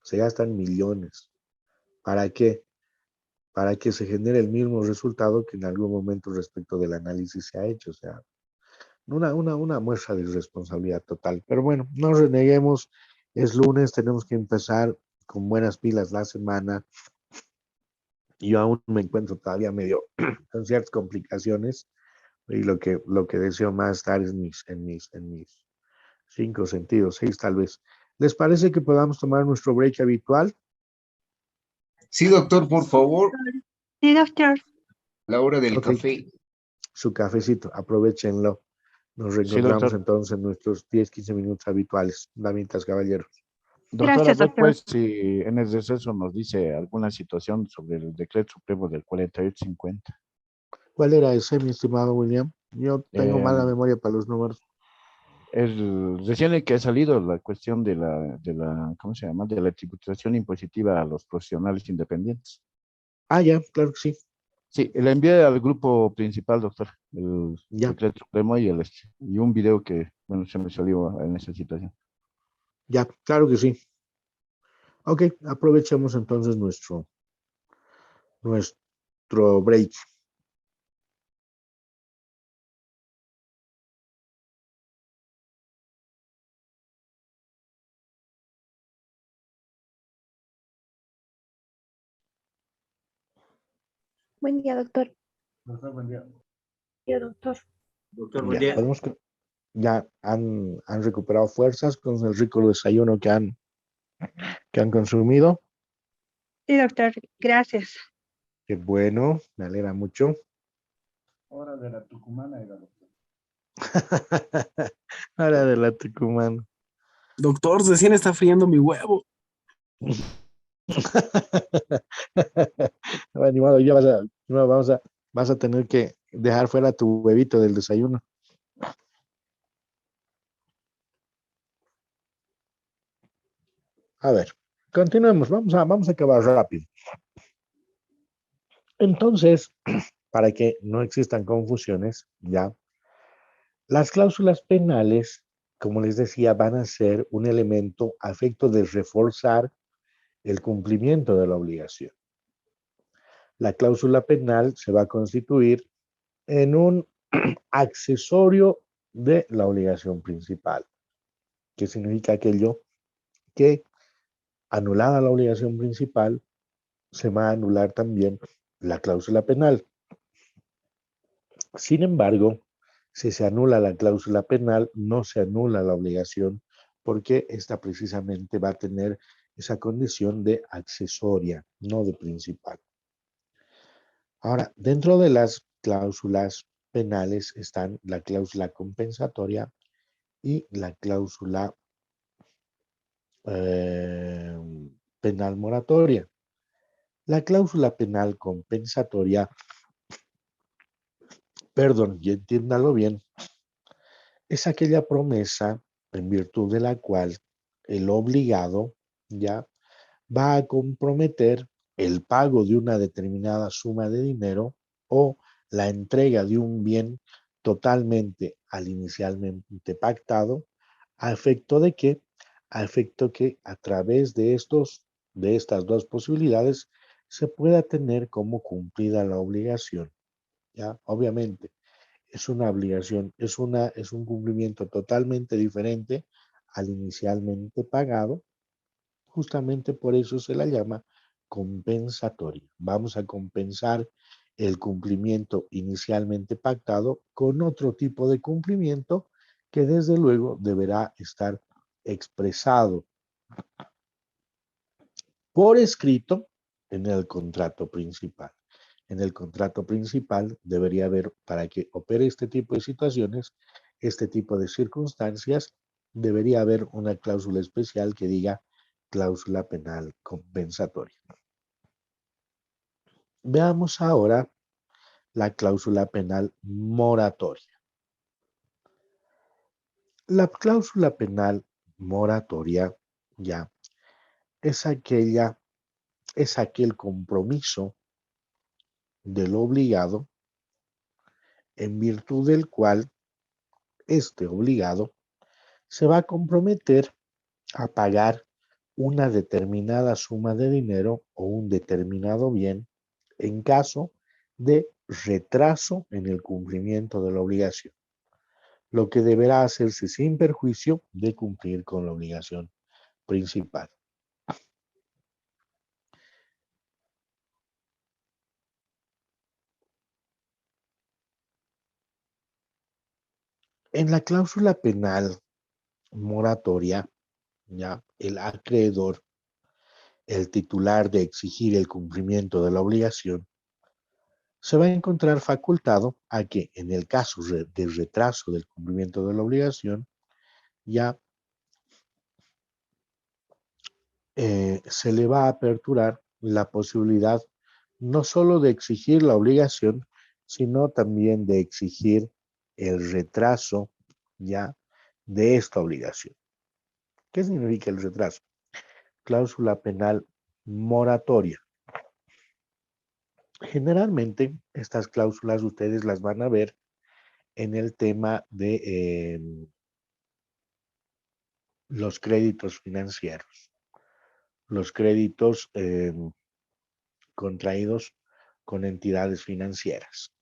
Se gastan millones. ¿Para qué? Para que se genere el mismo resultado que en algún momento respecto del análisis se ha hecho. O sea, una muestra de irresponsabilidad total. Pero bueno, no reneguemos, es lunes, tenemos que empezar con buenas pilas la semana. Yo aún me encuentro todavía medio con ciertas complicaciones y lo que deseo más estar es en mis 5 sentidos, 6 tal vez. ¿Les parece que podamos tomar nuestro break habitual? Sí, doctor, por favor, Sí, doctor. la hora del Ok, café. su cafecito, aprovechenlo. Nos Sí, reencontramos doctor. entonces en nuestros 10-15 minutos habituales. Damitas, caballeros. Doctor, a Gracias, ver doctor. pues si en el receso nos dice alguna situación sobre el decreto supremo del 4850. ¿Cuál era ese, mi estimado William? Yo tengo mala memoria para los números. Recién que ha salido la cuestión de la, ¿cómo se llama? De la tributación impositiva a los profesionales independientes. Ah, ya, claro que sí. Sí, le envié al grupo principal, doctor, el Ya, decreto supremo y un video que, bueno, se me salió en esa situación. ya, claro que sí. Ok, aprovechemos entonces nuestro break. Buen día, doctor. Doctor, buen día. Yo, doctor. Doctor, buen Ya, día. ya han recuperado fuerzas con el rico desayuno que han consumido. Sí, doctor. Gracias. Qué bueno, me alegra mucho. Hora de la tucumana era, doctor. Hora de la tucumana. Doctor, recién está friendo mi huevo. Bueno, ni modo, ya vas a tener que dejar fuera tu huevito del desayuno. A ver, continuemos, vamos a acabar rápido. Entonces, para que no existan confusiones, ya, las cláusulas penales, como les decía, van a ser un elemento a efecto de reforzar el cumplimiento de la obligación. La cláusula penal se va a constituir en un accesorio de la obligación principal. ¿Qué significa aquello? Que anulada la obligación principal, se va a anular también la cláusula penal. Sin embargo, si se anula la cláusula penal, no se anula la obligación porque esta precisamente va a tener esa condición de accesoria, no de principal. Ahora, dentro de las cláusulas penales están la cláusula compensatoria y la cláusula penal moratoria. La cláusula penal compensatoria, perdón, y entiéndalo bien, es aquella promesa en virtud de la cual el obligado ya va a comprometer el pago de una determinada suma de dinero o la entrega de un bien totalmente al inicialmente pactado, a efecto de que, a través de estas dos posibilidades se pueda tener como cumplida la obligación. ¿Ya? Obviamente, es una obligación, es un cumplimiento totalmente diferente al inicialmente pagado, justamente por eso se la llama compensatoria. Vamos a compensar el cumplimiento inicialmente pactado con otro tipo de cumplimiento que desde luego deberá estar expresado por escrito en el contrato principal. En el contrato principal debería haber, para que opere este tipo de situaciones, este tipo de circunstancias, debería haber una cláusula especial que diga cláusula penal compensatoria. Veamos ahora la cláusula penal moratoria. La cláusula penal moratoria ya es aquel compromiso del obligado en virtud del cual este obligado se va a comprometer a pagar una determinada suma de dinero o un determinado bien en caso de retraso en el cumplimiento de la obligación, lo que deberá hacerse sin perjuicio de cumplir con la obligación principal. En la cláusula penal moratoria, ya el acreedor, el titular de exigir el cumplimiento de la obligación, se va a encontrar facultado a que en el caso de retraso del cumplimiento de la obligación, ya se le va a aperturar la posibilidad no solo de exigir la obligación, sino también de exigir el retraso ya de esta obligación. ¿Qué significa el retraso? Cláusula penal moratoria. Generalmente estas cláusulas ustedes las van a ver en el tema de los créditos financieros, los créditos contraídos con entidades financieras.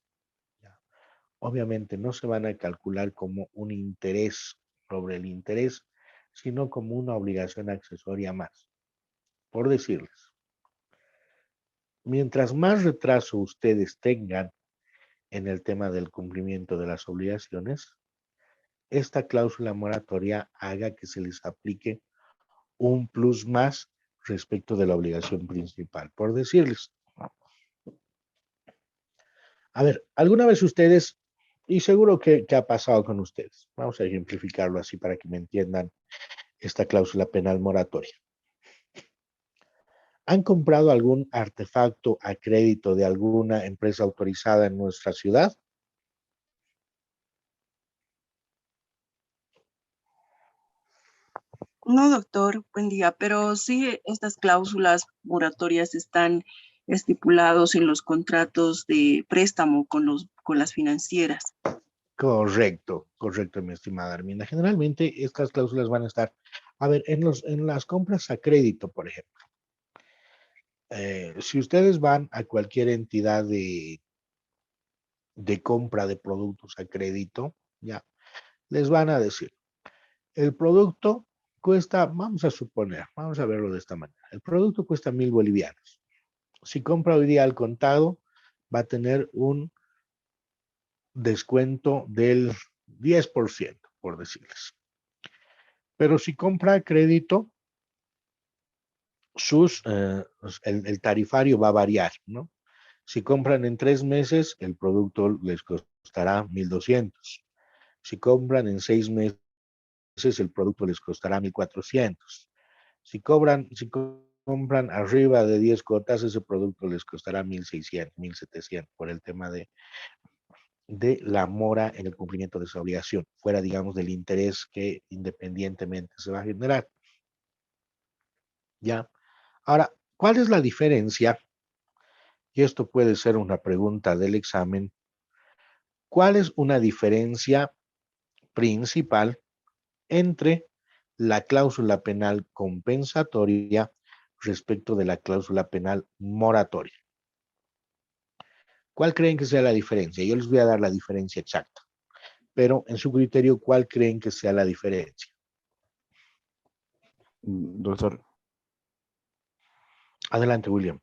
Obviamente no se van a calcular como un interés sobre el interés, sino como una obligación accesoria más. Por decirles, mientras más retraso ustedes tengan en el tema del cumplimiento de las obligaciones, esta cláusula moratoria haga que se les aplique un plus más respecto de la obligación principal. Por decirles, a ver, alguna vez ustedes, y seguro que ha pasado con ustedes, vamos a ejemplificarlo así para que me entiendan esta cláusula penal moratoria. ¿Han comprado algún artefacto a crédito de alguna empresa autorizada en nuestra ciudad? No, doctor, buen día, pero sí estas cláusulas moratorias están estipulados en los contratos de préstamo con las financieras. Correcto, correcto, mi estimada Arminda. Generalmente estas cláusulas van a estar, a ver, en las compras a crédito, por ejemplo. Si ustedes van a cualquier entidad de compra de productos a crédito, ya, les van a decir, el producto cuesta, vamos a suponer, vamos a verlo de esta manera, el producto cuesta 1,000 bolivianos. Si compra hoy día al contado, va a tener un descuento del 10%, por decirles. Pero si compra a crédito, el tarifario va a variar, ¿no? Si compran en 3 meses, el producto les costará 1,200. Si compran en 6 meses, el producto les costará 1,400. Si compran arriba de 10 cuotas, ese producto les costará 1,600, 1,700 por el tema de la mora en el cumplimiento de esa obligación, fuera, digamos, del interés que independientemente se va a generar. ¿Ya? Ahora, ¿cuál es la diferencia? Y esto puede ser una pregunta del examen. ¿Cuál es una diferencia principal entre la cláusula penal compensatoria respecto de la cláusula penal moratoria? ¿Cuál creen que sea la diferencia? Yo les voy a dar la diferencia exacta, pero en su criterio, ¿cuál creen que sea la diferencia? Doctor, Adelante, William.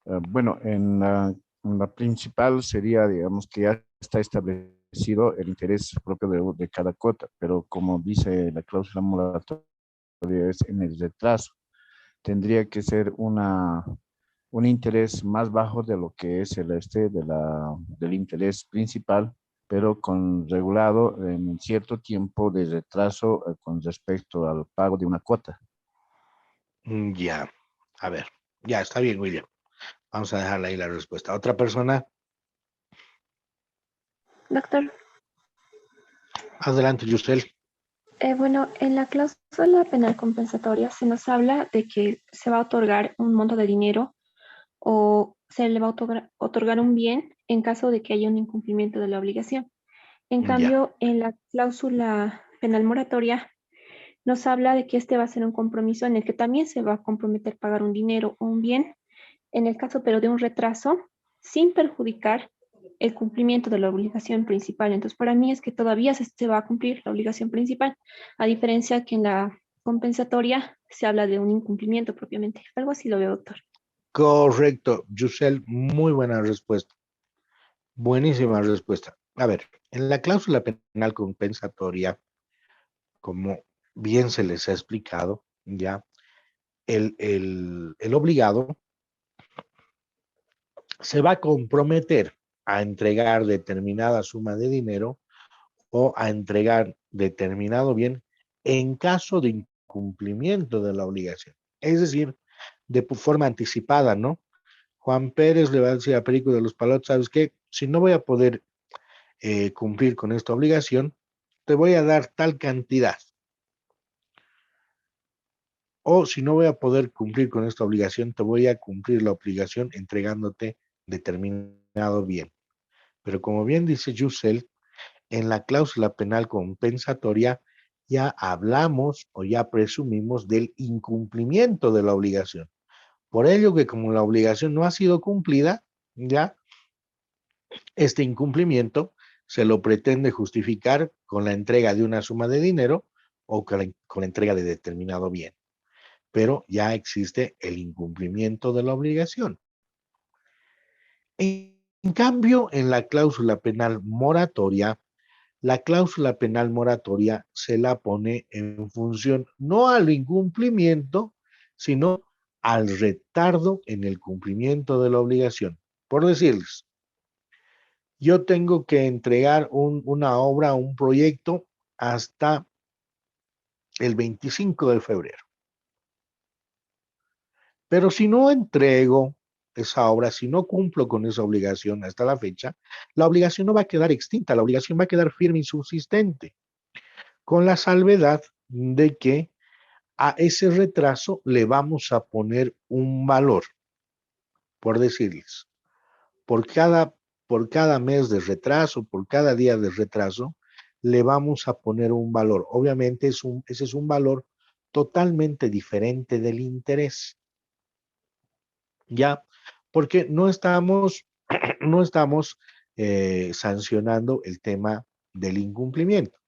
bueno, en la principal sería, digamos, que ya está establecido el interés propio de cada cuota, pero como dice la cláusula moratoria, es en el retraso. Tendría que ser un interés más bajo de lo que es del interés principal, pero con regulado en cierto tiempo de retraso con respecto al pago de una cuota. Ya, a ver, ya está bien, William. Vamos a dejarle ahí la respuesta. ¿Otra persona? Doctor, Adelante, Yusel. bueno, en la cláusula penal compensatoria se nos habla de que se va a otorgar un monto de dinero o se le va a otorgar un bien en caso de que haya un incumplimiento de la obligación. En Ya, cambio, en la cláusula penal moratoria nos habla de que este va a ser un compromiso en el que también se va a comprometer pagar un dinero o un bien, en el caso pero de un retraso, sin perjudicar el cumplimiento de la obligación principal. Entonces, para mí es que todavía se va a cumplir la obligación principal, a diferencia que en la compensatoria se habla de un incumplimiento propiamente. Algo así lo veo, doctor. correcto, Yusel, muy buena respuesta. Buenísima respuesta. A ver, en la cláusula penal compensatoria, como bien se les ha explicado, ya, el obligado se va a comprometer a entregar determinada suma de dinero o a entregar determinado bien en caso de incumplimiento de la obligación. Es decir, de forma anticipada, ¿no? Juan Pérez le va a decir a Perico de los Palotes, ¿sabes qué? Si no voy a poder cumplir con esta obligación, te voy a dar tal cantidad. O si no voy a poder cumplir con esta obligación, te voy a cumplir la obligación entregándote determinado bien. Pero como bien dice Yusel, en la cláusula penal compensatoria ya hablamos o ya presumimos del incumplimiento de la obligación. Por ello que como la obligación no ha sido cumplida, ya este incumplimiento se lo pretende justificar con la entrega de una suma de dinero o con la entrega de determinado bien. Pero ya existe el incumplimiento de la obligación. En cambio, en la cláusula penal moratoria, la cláusula penal moratoria se la pone en función no al incumplimiento, sino al retardo en el cumplimiento de la obligación. Por decirles, yo tengo que entregar una obra, un proyecto hasta el 25 de febrero. Pero si no entrego esa obra, si no cumplo con esa obligación hasta la fecha, la obligación no va a quedar extinta, la obligación va a quedar firme y subsistente, con la salvedad de que a ese retraso le vamos a poner un valor, por decirles, por cada mes de retraso, por cada día de retraso, le vamos a poner un valor. Obviamente ese es un valor totalmente diferente del interés. ¿Ya? Porque no estamos sancionando el tema del incumplimiento,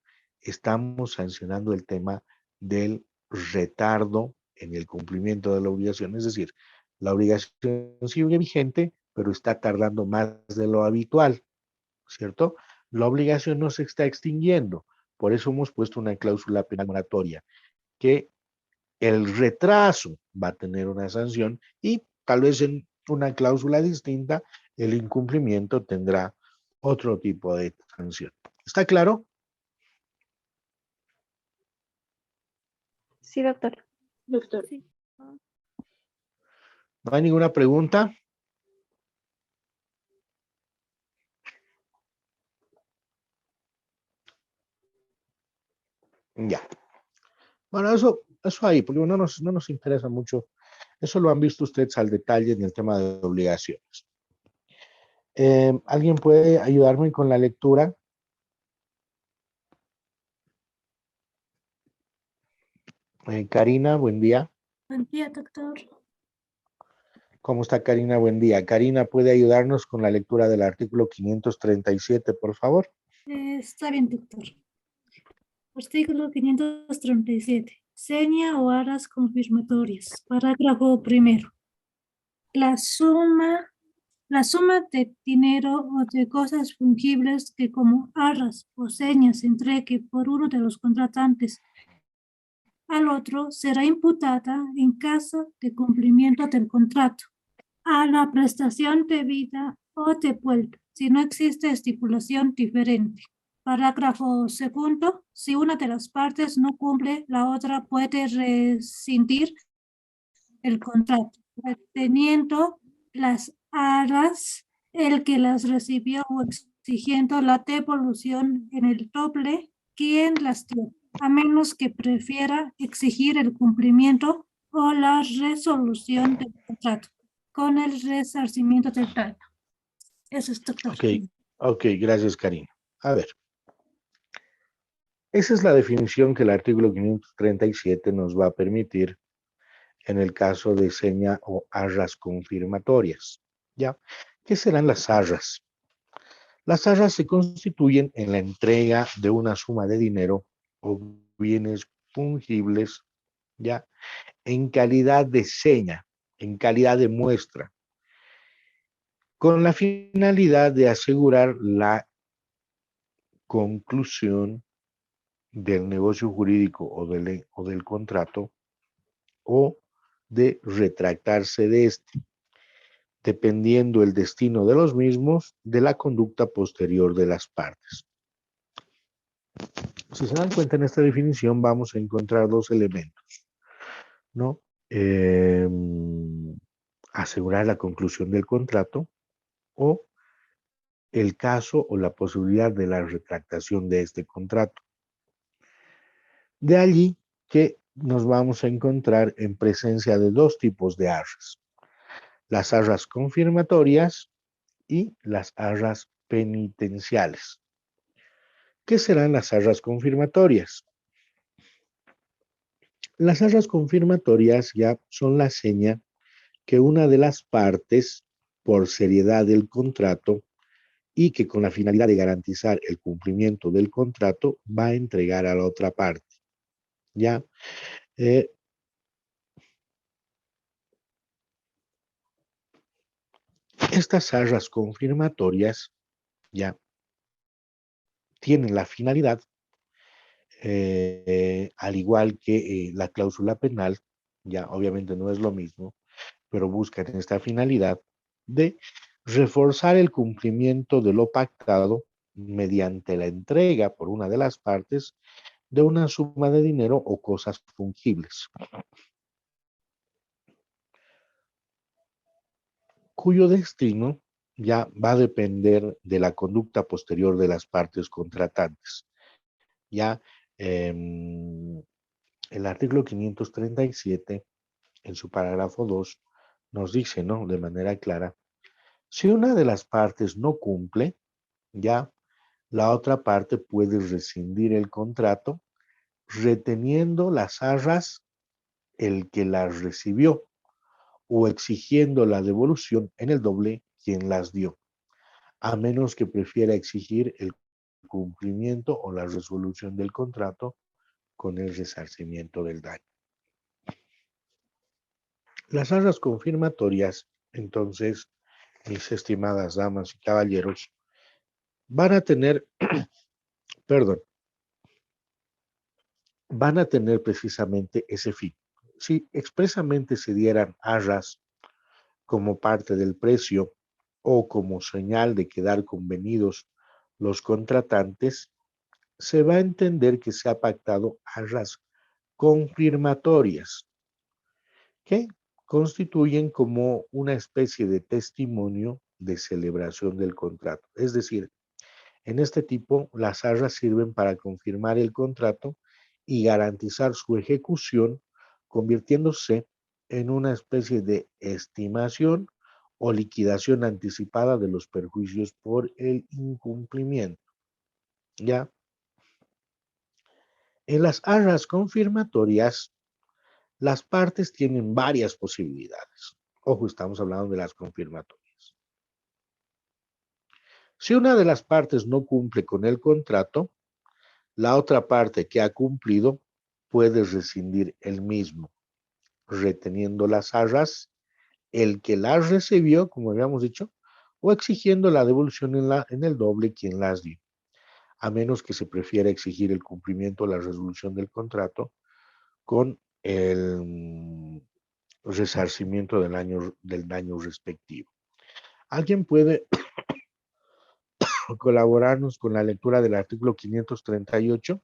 estamos sancionando el tema del retardo en el cumplimiento de la obligación, es decir, la obligación sigue vigente, pero está tardando más de lo habitual, ¿cierto? La obligación no se está extinguiendo, por eso hemos puesto una cláusula penal moratoria, que el retraso va a tener una sanción y tal vez en una cláusula distinta el incumplimiento tendrá otro tipo de sanción. ¿Está claro? Sí, doctor. Doctor. Sí. ¿No hay ninguna pregunta? Ya. Bueno, eso ahí, porque no nos interesa mucho. Eso lo han visto ustedes al detalle en el tema de obligaciones. ¿Alguien puede ayudarme con la lectura? Karina, buen día. Buen día, doctor. ¿Cómo está Karina? Buen día. Karina, ¿puede ayudarnos con la lectura del artículo 537, por favor? Está bien, doctor. Artículo 537. Seña o arras confirmatorias. Parágrafo primero. La suma de dinero o de cosas fungibles que como arras o señas se entregue por uno de los contratantes al otro será imputada en caso de cumplimiento del contrato a la prestación debida o devuelta, si no existe estipulación diferente. Parágrafo segundo. Si una de las partes no cumple, la otra puede rescindir el contrato, reteniendo las arras el que las recibió o exigiendo la devolución en el doble quien las dio, a menos que prefiera exigir el cumplimiento o la resolución del contrato con el resarcimiento del daño. Eso es, doctor. Ok, gracias, Karina. A ver. Esa es la definición que el artículo 537 nos va a permitir en el caso de seña o arras confirmatorias. ¿Ya? ¿Qué serán las arras? Las arras se constituyen en la entrega de una suma de dinero o bienes fungibles, ¿ya? En calidad de seña, en calidad de muestra, con la finalidad de asegurar la conclusión del negocio jurídico o del contrato o de retractarse de este, dependiendo el destino de los mismos de la conducta posterior de las partes. Si se dan cuenta en esta definición vamos a encontrar dos elementos, ¿no? Asegurar la conclusión del contrato o el caso o la posibilidad de la retractación de este contrato. De allí que nos vamos a encontrar en presencia de dos tipos de arras: las arras confirmatorias y las arras penitenciales. ¿Qué serán las arras confirmatorias? Las arras confirmatorias ya son la seña que una de las partes, por seriedad del contrato y que con la finalidad de garantizar el cumplimiento del contrato, va a entregar a la otra parte. ¿Ya? Estas arras confirmatorias ya tienen la finalidad, al igual que la cláusula penal, ya obviamente no es lo mismo, pero buscan esta finalidad de reforzar el cumplimiento de lo pactado mediante la entrega por una de las partes de una suma de dinero o cosas fungibles, cuyo destino ya va a depender de la conducta posterior de las partes contratantes. Ya el artículo 537, en su parágrafo 2, nos dice, ¿no?, de manera clara, si una de las partes no cumple, ya la otra parte puede rescindir el contrato, reteniendo las arras el que las recibió o exigiendo la devolución en el doble quien las dio, a menos que prefiera exigir el cumplimiento o la resolución del contrato con el resarcimiento del daño. Las arras confirmatorias, entonces, mis estimadas damas y caballeros, van a tener, van a tener precisamente ese fin. Si expresamente se dieran arras como parte del precio o como señal de quedar convenidos los contratantes, se va a entender que se ha pactado arras confirmatorias, que constituyen como una especie de testimonio de celebración del contrato. Es decir, en este tipo, las arras sirven para confirmar el contrato y garantizar su ejecución, convirtiéndose en una especie de estimación o liquidación anticipada de los perjuicios por el incumplimiento. ¿Ya? En las arras confirmatorias, las partes tienen varias posibilidades. Ojo, estamos hablando de las confirmatorias. Si una de las partes no cumple con el contrato, la otra parte que ha cumplido puede rescindir el mismo, reteniendo las arras el que las recibió, como habíamos dicho, o exigiendo la devolución en el doble quien las dio, a menos que se prefiera exigir el cumplimiento o la resolución del contrato con el resarcimiento del daño respectivo. ¿Alguien puede colaborarnos con la lectura del artículo 538?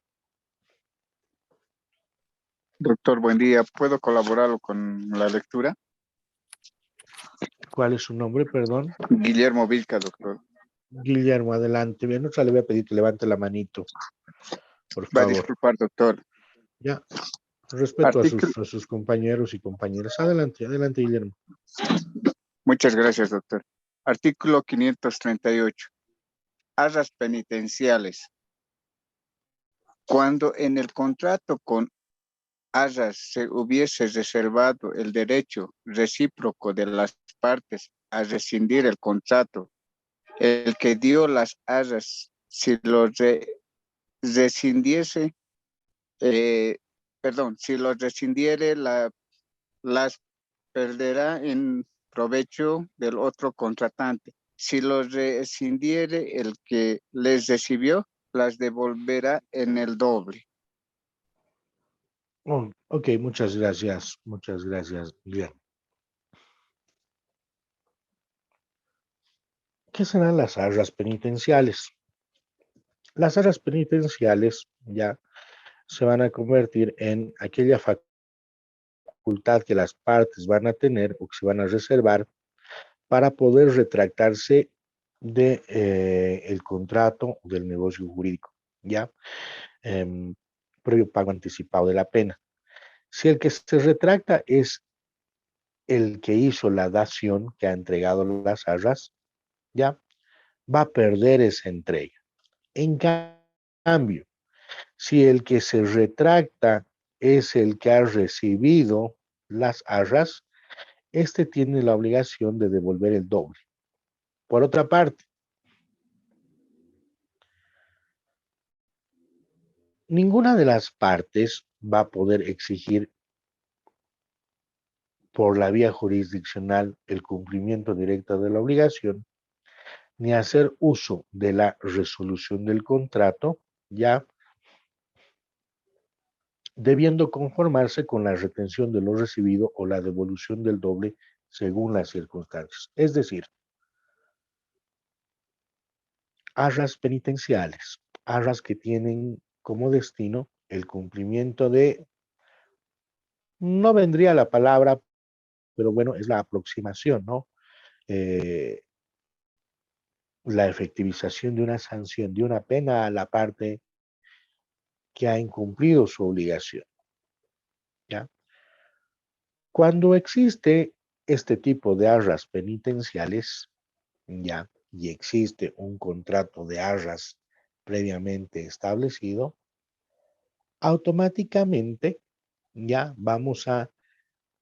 Doctor, buen día. ¿Puedo colaborar con la lectura? ¿Cuál es su nombre, perdón? Guillermo Vilca, doctor. Guillermo, adelante. Bien, no le voy a pedir que levante la manito, por Va a favor. disculpar, doctor. Ya, respeto Artículo. a sus compañeros y compañeras. Adelante, adelante, Guillermo. Muchas gracias, doctor. Artículo 538. Arras penitenciales. Cuando en el contrato con arras se hubiese reservado el derecho recíproco de las partes a rescindir el contrato, el que dio las arras, si lo rescindiese, si lo rescindiere, las perderá en provecho del otro contratante. Si lo rescindiere el que les recibió, las devolverá en el doble. Oh, ok, muchas gracias, Guillermo. ¿Qué serán las arras penitenciales? Las arras penitenciales ya se van a convertir en aquella facultad que las partes van a tener o que se van a reservar para poder retractarse de el contrato del negocio jurídico, ¿ya? Previo pago anticipado de la pena. Si el que se retracta es el que hizo la dación, que ha entregado las arras, ya va a perder esa entrega. En cambio, si el que se retracta es el que ha recibido las arras, este tiene la obligación de devolver el doble. Por otra parte, ninguna de las partes va a poder exigir por la vía jurisdiccional el cumplimiento directo de la obligación, ni hacer uso de la resolución del contrato, ya debiendo conformarse con la retención de lo recibido o la devolución del doble según las circunstancias. Es decir, arras penitenciales, arras que tienen como destino el cumplimiento de, no vendría la palabra, pero bueno, es la aproximación, ¿no? La efectivización de una sanción, de una pena a la parte que ha incumplido su obligación, ¿ya? Cuando existe este tipo de arras penitenciales, ya, y existe un contrato de arras previamente establecido, automáticamente ya vamos a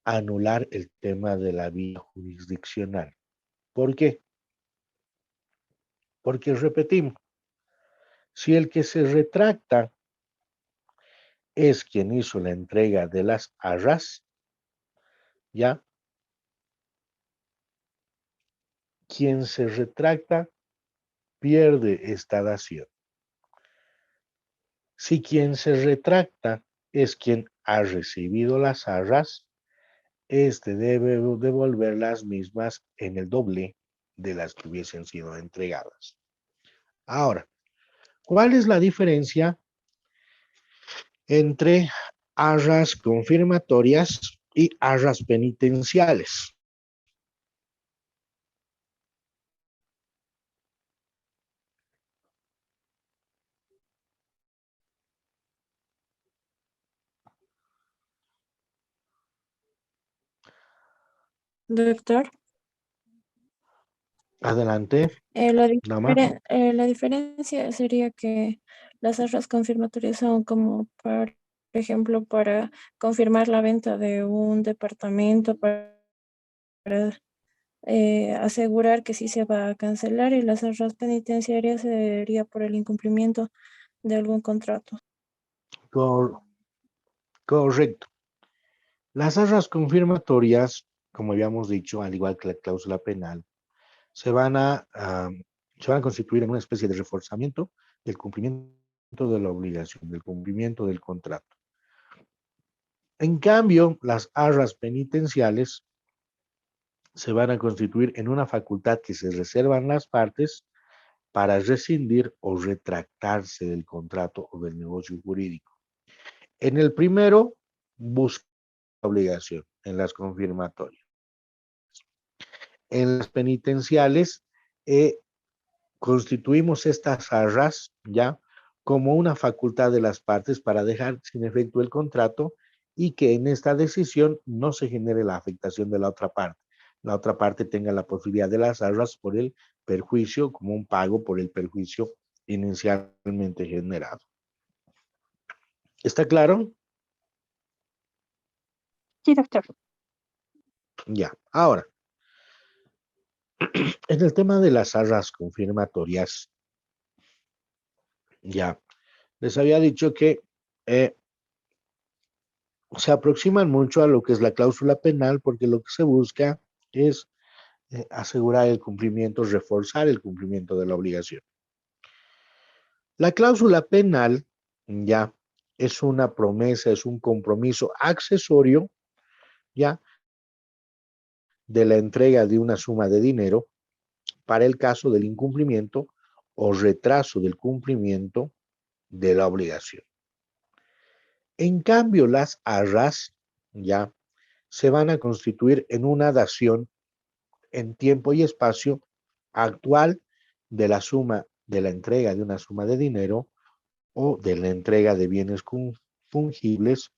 anular el tema de la vía jurisdiccional. ¿Por qué? Porque repetimos, si el que se retracta es quien hizo la entrega de las arras, ya, quien se retracta pierde esta dación. Si quien se retracta es quien ha recibido las arras, este debe devolver las mismas en el doble de las que hubiesen sido entregadas. Ahora, ¿cuál es la diferencia entre arras confirmatorias y arras penitenciales? Doctor, Adelante, Nama. la diferencia sería que las arras confirmatorias son como, por ejemplo, para confirmar la venta de un departamento, para asegurar que sí se va a cancelar, y las arras penitenciarias sería por el incumplimiento de algún contrato. Correcto. Las arras confirmatorias, como habíamos dicho, al igual que la cláusula penal, se van a constituir en una especie de reforzamiento del cumplimiento de la obligación, del cumplimiento del contrato. En cambio, las arras penitenciales se van a constituir en una facultad que se reservan las partes para rescindir o retractarse del contrato o del negocio jurídico. En el primero, busca obligación, en las confirmatorias. En las penitenciales, constituimos estas arras ya como una facultad de las partes para dejar sin efecto el contrato y que en esta decisión no se genere la afectación de la otra parte. La otra parte tenga la posibilidad de las arras por el perjuicio como un pago por el perjuicio inicialmente generado. ¿Está claro? Sí, doctor. Ya, ahora, en el tema de las arras confirmatorias, ya, les había dicho que se aproximan mucho a lo que es la cláusula penal porque lo que se busca es asegurar el cumplimiento, reforzar el cumplimiento de la obligación. La cláusula penal ya es una promesa, es un compromiso accesorio ya de la entrega de una suma de dinero para el caso del incumplimiento o retraso del cumplimiento de la obligación. En cambio, las arras ya se van a constituir en una dación en tiempo y espacio actual de la suma de la entrega de una suma de dinero o de la entrega de bienes fungibles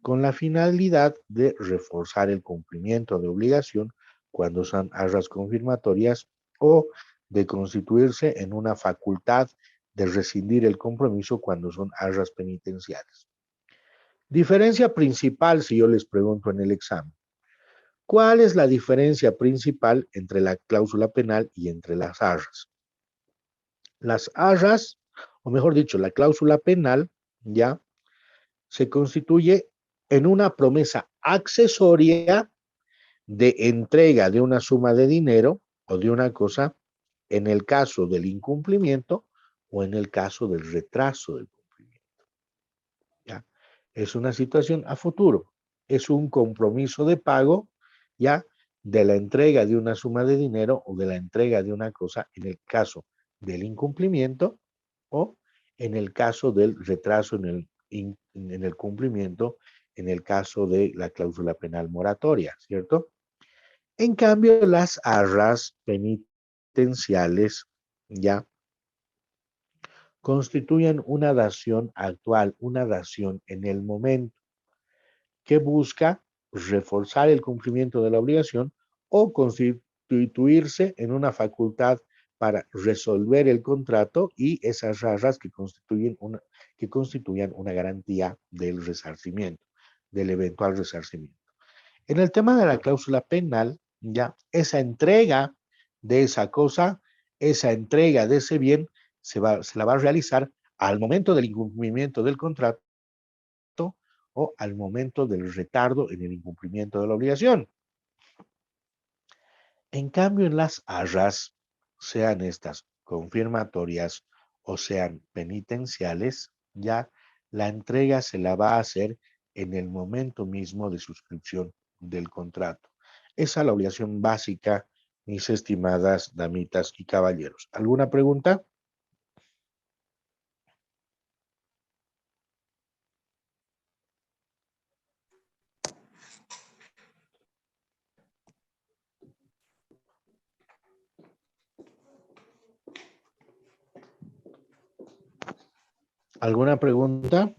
con la finalidad de reforzar el cumplimiento de obligación cuando son arras confirmatorias o de constituirse en una facultad de rescindir el compromiso cuando son arras penitenciales. Diferencia principal, si yo les pregunto en el examen, ¿cuál es la diferencia principal entre la cláusula penal y entre las arras? Las arras, o mejor dicho, la cláusula penal, ya, se constituye en una promesa accesoria de entrega de una suma de dinero o de una cosa en el caso del incumplimiento o en el caso del retraso del cumplimiento. ¿Ya? Es una situación a futuro, es un compromiso de pago, ¿ya? De la entrega de una suma de dinero o de la entrega de una cosa en el caso del incumplimiento o en el caso del retraso en el cumplimiento, en el caso de la cláusula penal moratoria, ¿cierto? En cambio, las arras penitenciales ya constituyen una dación actual, una dación en el momento, que busca reforzar el cumplimiento de la obligación o constituirse en una facultad para resolver el contrato y esas arras que constituyan una garantía del resarcimiento, del eventual resarcimiento. En el tema de la cláusula penal, ya esa entrega de esa cosa, esa entrega de ese bien, se la va a realizar al momento del incumplimiento del contrato o al momento del retardo en el incumplimiento de la obligación. En cambio, en las arras, sean estas confirmatorias o sean penitenciales, ya la entrega se la va a hacer en el momento mismo de suscripción del contrato. Esa es la obligación básica, mis estimadas damitas y caballeros. ¿Alguna pregunta? ¿Alguna pregunta?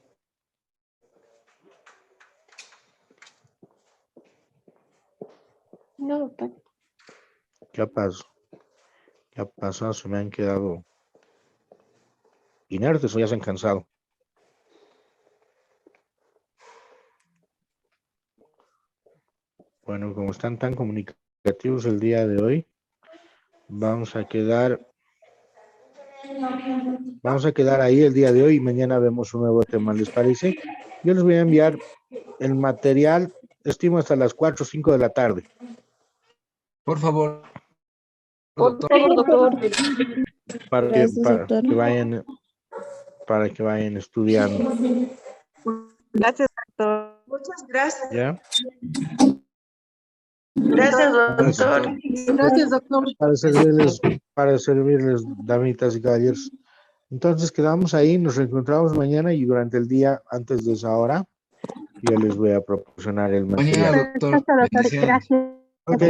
No, doctor. ¿Qué pasó? ¿Qué ha pasado? Se me han quedado inertes o ya se han cansado. Bueno, como están tan comunicativos el día de hoy, vamos a quedar ahí el día de hoy y mañana vemos un nuevo tema, ¿les parece? Yo les voy a enviar el material, estimo hasta las 4 o 5 de la tarde. Por favor. Por favor, doctor. Para que, Gracias, doctor. para que vayan estudiando. Gracias, doctor. Muchas gracias. ¿Ya? Gracias, doctor. Gracias, doctor. Para servirles, damitas y caballeros. Entonces quedamos ahí, nos reencontramos mañana y durante el día, antes de esa hora, yo les voy a proporcionar el material. Mañana, doctor. Bendiciones. Ok.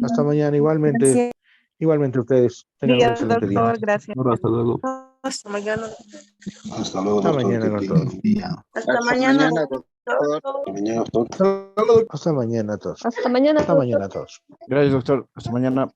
Hasta mañana, igualmente. Igualmente ustedes. Tengan un excelente día. Gracias. Hasta luego. Hasta mañana. Hasta luego, Hasta doctor. mañana, Que doctor. tenga un día. Hasta mañana, doctor. Hasta mañana, doctor. Hasta mañana a todos. Hasta mañana. Hasta mañana a todos. Gracias, doctor. Hasta mañana.